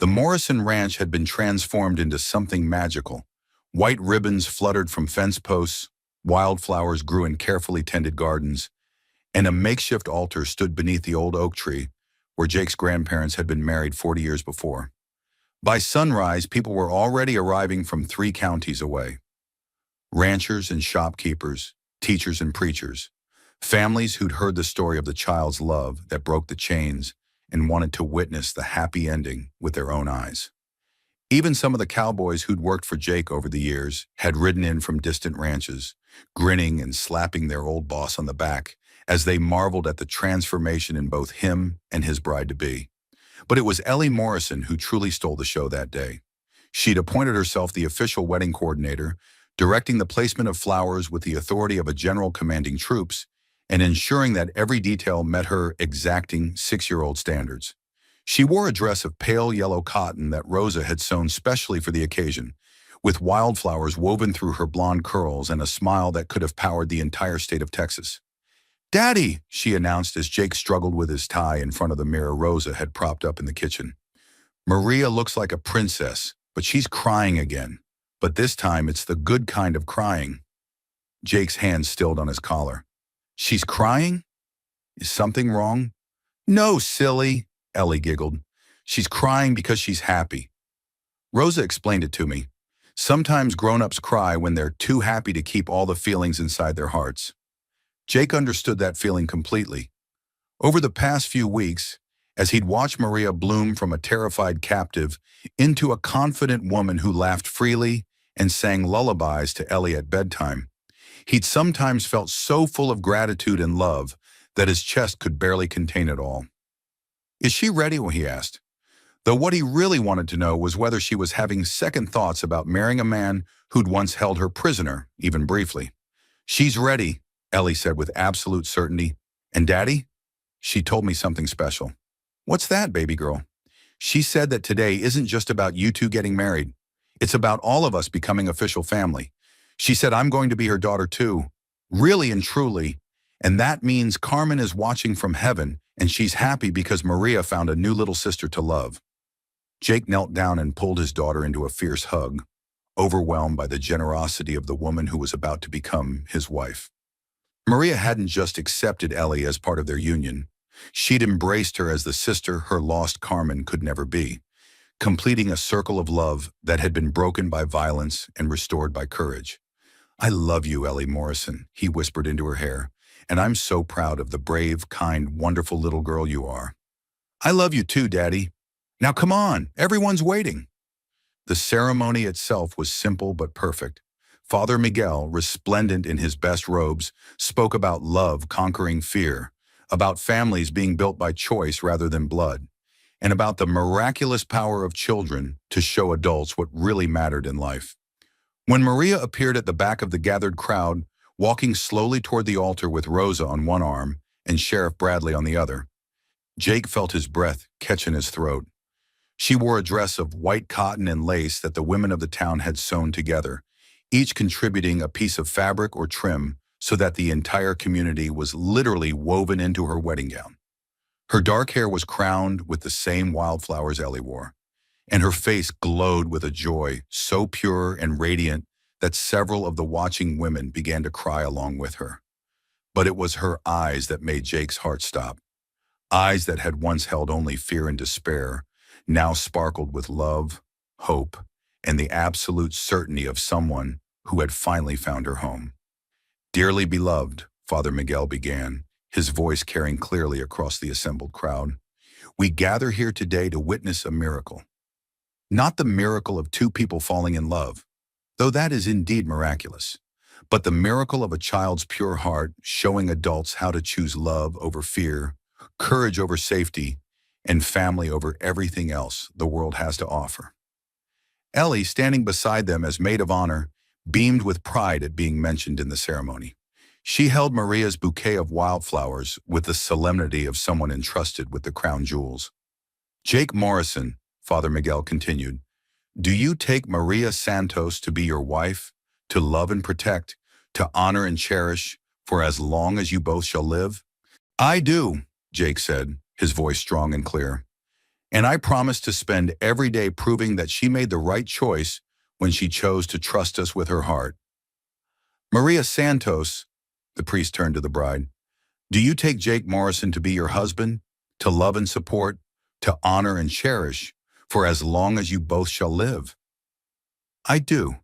The Morrison Ranch had been transformed into something magical. White ribbons fluttered from fence posts, wildflowers grew in carefully tended gardens, and a makeshift altar stood beneath the old oak tree where Jake's grandparents had been married 40 years before. By sunrise, people were already arriving from 3 counties away. Ranchers and shopkeepers, teachers and preachers, families who'd heard the story of the child's love that broke the chains and wanted to witness the happy ending with their own eyes. Even some of the cowboys who'd worked for Jake over the years had ridden in from distant ranches, grinning and slapping their old boss on the back as they marveled at the transformation in both him and his bride-to-be. But it was Ellie Morrison who truly stole the show that day. She'd appointed herself the official wedding coordinator, directing the placement of flowers with the authority of a general commanding troops, and ensuring that every detail met her exacting 6-year-old standards. She wore a dress of pale yellow cotton that Rosa had sewn specially for the occasion, with wildflowers woven through her blonde curls and a smile that could have powered the entire state of Texas. "Daddy," she announced as Jake struggled with his tie in front of the mirror Rosa had propped up in the kitchen. "Maria looks like a princess, but she's crying again. But this time it's the good kind of crying." Jake's hand stilled on his collar. "She's crying? Is something wrong?" "No, silly," Ellie giggled. "She's crying because she's happy." Rosa explained it to me. Sometimes grown-ups cry when they're too happy to keep all the feelings inside their hearts. Jake understood that feeling completely. Over the past few weeks, as he'd watched Maria bloom from a terrified captive into a confident woman who laughed freely and sang lullabies to Ellie at bedtime, he'd sometimes felt so full of gratitude and love that his chest could barely contain it all. "Is she ready?" he asked. Though what he really wanted to know was whether she was having second thoughts about marrying a man who'd once held her prisoner, even briefly. "She's ready," Ellie said with absolute certainty. "And Daddy? She told me something special." "What's that, baby girl?" "She said that today isn't just about you two getting married. It's about all of us becoming official family. She said I'm going to be her daughter too, really and truly, and that means Carmen is watching from heaven and she's happy because Maria found a new little sister to love." Jake knelt down and pulled his daughter into a fierce hug, overwhelmed by the generosity of the woman who was about to become his wife. Maria hadn't just accepted Ellie as part of their union. She'd embraced her as the sister her lost Carmen could never be, completing a circle of love that had been broken by violence and restored by courage. "I love you, Ellie Morrison," he whispered into her hair, "and I'm so proud of the brave, kind, wonderful little girl you are." "I love you too, Daddy. Now come on, everyone's waiting." The ceremony itself was simple but perfect. Father Miguel, resplendent in his best robes, spoke about love conquering fear, about families being built by choice rather than blood, and about the miraculous power of children to show adults what really mattered in life. When Maria appeared at the back of the gathered crowd, walking slowly toward the altar with Rosa on one arm and Sheriff Bradley on the other, Jake felt his breath catch in his throat. She wore a dress of white cotton and lace that the women of the town had sewn together, each contributing a piece of fabric or trim so that the entire community was literally woven into her wedding gown. Her dark hair was crowned with the same wildflowers Ellie wore, and her face glowed with a joy so pure and radiant that several of the watching women began to cry along with her. But it was her eyes that made Jake's heart stop. Eyes that had once held only fear and despair, now sparkled with love, hope, and the absolute certainty of someone who had finally found her home. "Dearly beloved," Father Miguel began, his voice carrying clearly across the assembled crowd, "we gather here today to witness a miracle. Not the miracle of two people falling in love, though that is indeed miraculous, but the miracle of a child's pure heart showing adults how to choose love over fear, courage over safety, and family over everything else the world has to offer." Ellie, standing beside them as maid of honor, beamed with pride at being mentioned in the ceremony. She held Maria's bouquet of wildflowers with the solemnity of someone entrusted with the crown jewels. "Jake Morrison," Father Miguel continued, "do you take Maria Santos to be your wife, to love and protect, to honor and cherish, for as long as you both shall live?" "I do," Jake said, his voice strong and clear. "And I promise to spend every day proving that she made the right choice when she chose to trust us with her heart." "Maria Santos," the priest turned to the bride, "do you take Jake Morrison to be your husband, to love and support, to honor and cherish, for as long as you both shall live?" "I do,"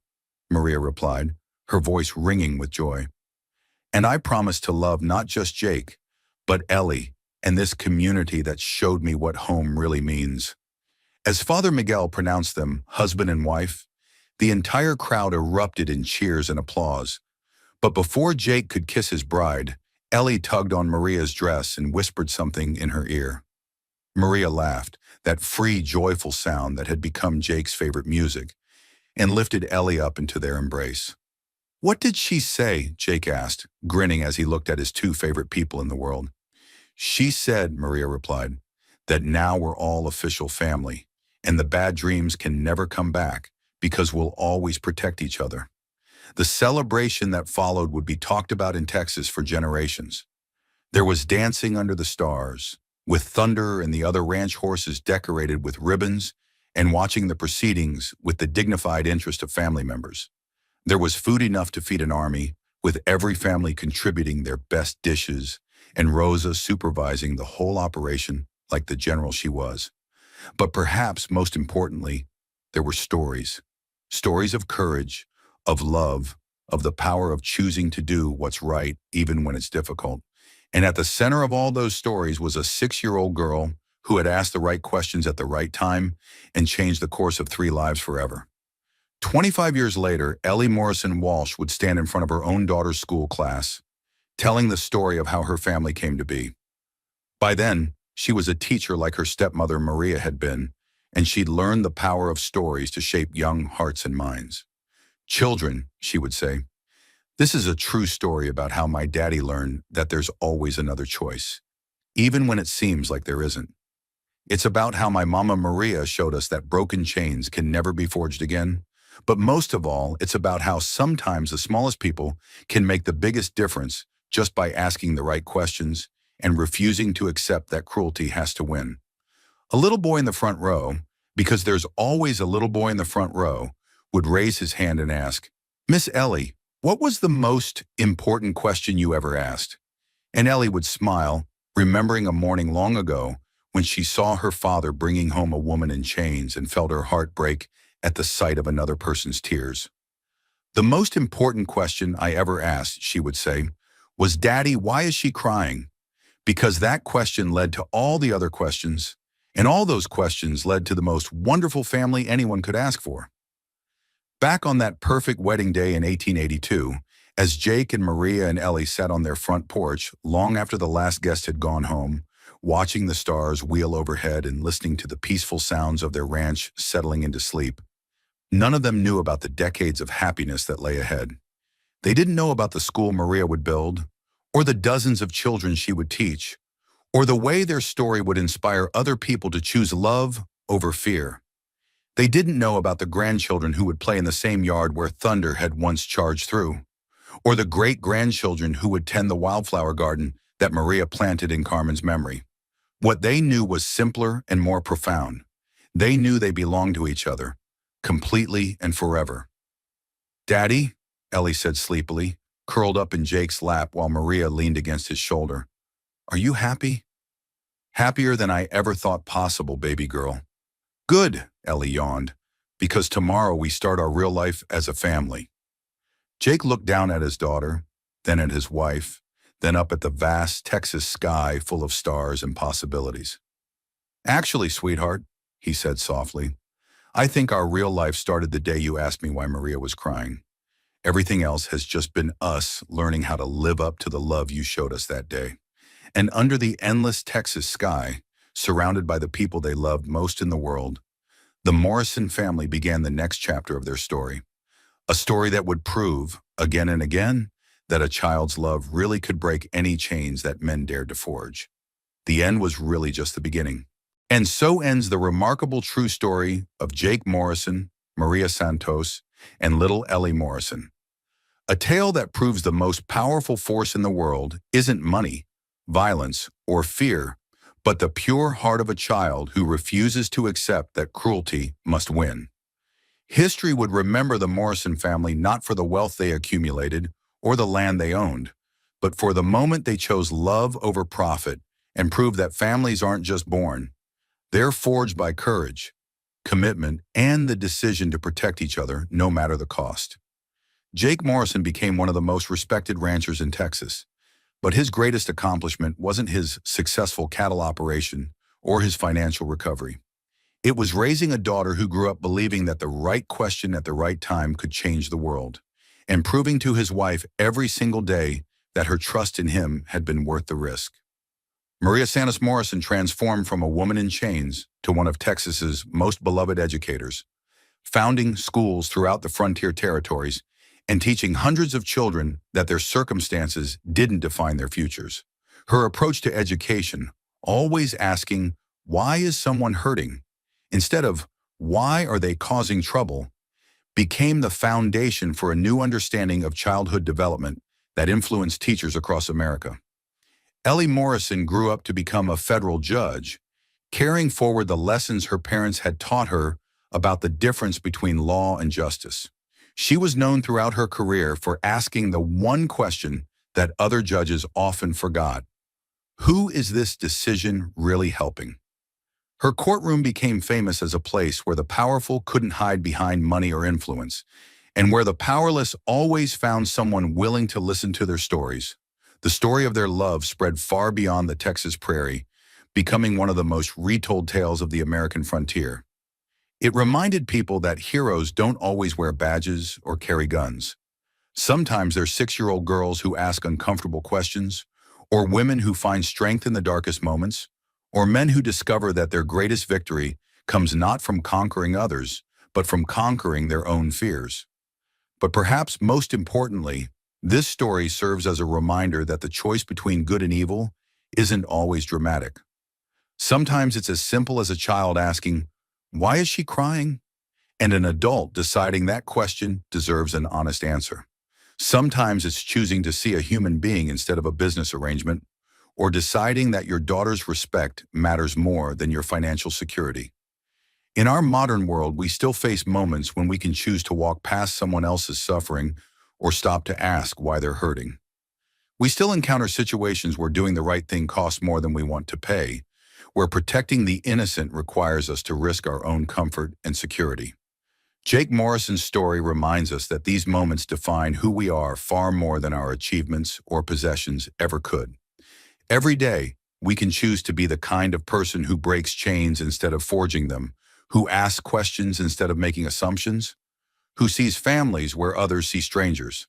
Maria replied, her voice ringing with joy. "And I promise to love not just Jake, but Ellie and this community that showed me what home really means." As Father Miguel pronounced them husband and wife, the entire crowd erupted in cheers and applause. But before Jake could kiss his bride, Ellie tugged on Maria's dress and whispered something in her ear. Maria laughed, that free, joyful sound that had become Jake's favorite music, and lifted Ellie up into their embrace. "What did she say?" Jake asked, grinning as he looked at his two favorite people in the world. "She said," Maria replied, "that now we're all official family, and the bad dreams can never come back because we'll always protect each other." The celebration that followed would be talked about in Texas for generations. There was dancing under the stars, with Thunder and the other ranch horses decorated with ribbons, and watching the proceedings with the dignified interest of family members. There was food enough to feed an army, with every family contributing their best dishes, and Rosa supervising the whole operation like the general she was. But perhaps most importantly, there were stories. Stories of courage, of love, of the power of choosing to do what's right even when it's difficult. And at the center of all those stories was a 6-year-old girl who had asked the right questions at the right time and changed the course of 3 lives forever. 25 years later, Ellie Morrison Walsh would stand in front of her own daughter's school class, telling the story of how her family came to be. By then, she was a teacher like her stepmother Maria had been, and she'd learned the power of stories to shape young hearts and minds. "Children," she would say, "this is a true story about how my daddy learned that there's always another choice, even when it seems like there isn't. It's about how my mama Maria showed us that broken chains can never be forged again. But most of all, it's about how sometimes the smallest people can make the biggest difference just by asking the right questions and refusing to accept that cruelty has to win." A little boy in the front row, because there's always a little boy in the front row, would raise his hand and ask, "Miss Ellie, what was the most important question you ever asked?" And Ellie would smile, remembering a morning long ago when she saw her father bringing home a woman in chains and felt her heart break at the sight of another person's tears. "The most important question I ever asked," she would say, "was, 'Daddy, why is she crying?' Because that question led to all the other questions, and all those questions led to the most wonderful family anyone could ask for." Back on that perfect wedding day in 1882, as Jake and Maria and Ellie sat on their front porch long after the last guest had gone home, watching the stars wheel overhead and listening to the peaceful sounds of their ranch settling into sleep, none of them knew about the decades of happiness that lay ahead. They didn't know about the school Maria would build, or the dozens of children she would teach, or the way their story would inspire other people to choose love, over fear. They didn't know about the grandchildren who would play in the same yard where thunder had once charged through, or the great-grandchildren who would tend the wildflower garden that Maria planted in Carmen's memory. What they knew was simpler and more profound. They knew they belonged to each other, completely and forever. "Daddy," Ellie said sleepily, curled up in Jake's lap while Maria leaned against his shoulder. "Are you happy?" "Happier than I ever thought possible, baby girl." "Good," Ellie yawned, "because tomorrow we start our real life as a family." Jake looked down at his daughter, then at his wife, then up at the vast Texas sky full of stars and possibilities. "Actually, sweetheart," he said softly, "I think our real life started the day you asked me why Maria was crying. Everything else has just been us learning how to live up to the love you showed us that day." And under the endless Texas sky, surrounded by the people they loved most in the world, the Morrison family began the next chapter of their story. A story that would prove, again and again, that a child's love really could break any chains that men dared to forge. The end was really just the beginning. And so ends the remarkable true story of Jake Morrison, Maria Santos, and little Ellie Morrison. A tale that proves the most powerful force in the world isn't money, violence, or fear, but the pure heart of a child who refuses to accept that cruelty must win. History would remember the Morrison family not for the wealth they accumulated or the land they owned, but for the moment they chose love over profit and proved that families aren't just born. They're forged by courage, commitment, and the decision to protect each other no matter the cost. Jake Morrison became one of the most respected ranchers in Texas, but his greatest accomplishment wasn't his successful cattle operation or his financial recovery. It was raising a daughter who grew up believing that the right question at the right time could change the world, and proving to his wife every single day that her trust in him had been worth the risk. Maria Santos Morrison transformed from a woman in chains to one of Texas's most beloved educators, founding schools throughout the frontier territories and teaching hundreds of children that their circumstances didn't define their futures. Her approach to education, always asking, "Why is someone hurting?" instead of, "Why are they causing trouble?" became the foundation for a new understanding of childhood development that influenced teachers across America. Ellie Morrison grew up to become a federal judge, carrying forward the lessons her parents had taught her about the difference between law and justice. She was known throughout her career for asking the one question that other judges often forgot: who is this decision really helping? Her courtroom became famous as a place where the powerful couldn't hide behind money or influence, and where the powerless always found someone willing to listen to their stories. The story of their love spread far beyond the Texas prairie, becoming one of the most retold tales of the American frontier. It reminded people that heroes don't always wear badges or carry guns. Sometimes they're 6-year-old girls who ask uncomfortable questions, or women who find strength in the darkest moments, or men who discover that their greatest victory comes not from conquering others, but from conquering their own fears. But perhaps most importantly, this story serves as a reminder that the choice between good and evil isn't always dramatic. Sometimes it's as simple as a child asking, "Why is she crying?" and an adult deciding that question deserves an honest answer. Sometimes it's choosing to see a human being instead of a business arrangement, or deciding that your daughter's respect matters more than your financial security. In our modern world, we still face moments when we can choose to walk past someone else's suffering or stop to ask why they're hurting. We still encounter situations where doing the right thing costs more than we want to pay, where protecting the innocent requires us to risk our own comfort and security. Jake Morrison's story reminds us that these moments define who we are far more than our achievements or possessions ever could. Every day, we can choose to be the kind of person who breaks chains instead of forging them, who asks questions instead of making assumptions, who sees families where others see strangers.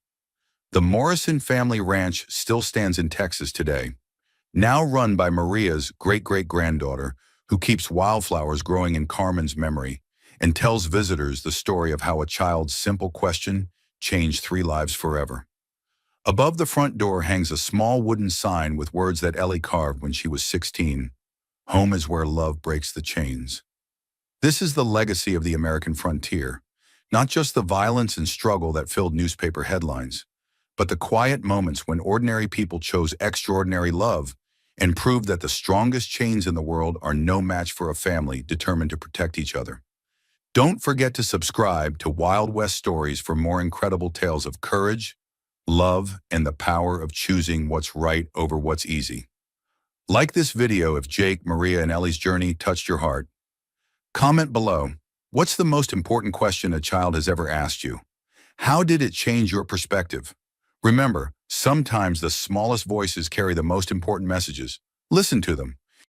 The Morrison family ranch still stands in Texas today, now run by Maria's great-great-granddaughter, who keeps wildflowers growing in Carmen's memory and tells visitors the story of how a child's simple question changed 3 lives forever. Above the front door hangs a small wooden sign with words that Ellie carved when she was 16. "Home is where love breaks the chains." This is the legacy of the American frontier, not just the violence and struggle that filled newspaper headlines, but the quiet moments when ordinary people chose extraordinary love and proved that the strongest chains in the world are no match for a family determined to protect each other. Don't forget to subscribe to Wild West Stories for more incredible tales of courage, love, and the power of choosing what's right over what's easy. Like this video if Jake, Maria, and Ellie's journey touched your heart. Comment below. What's the most important question a child has ever asked you? How did it change your perspective? Remember, sometimes the smallest voices carry the most important messages. Listen to them.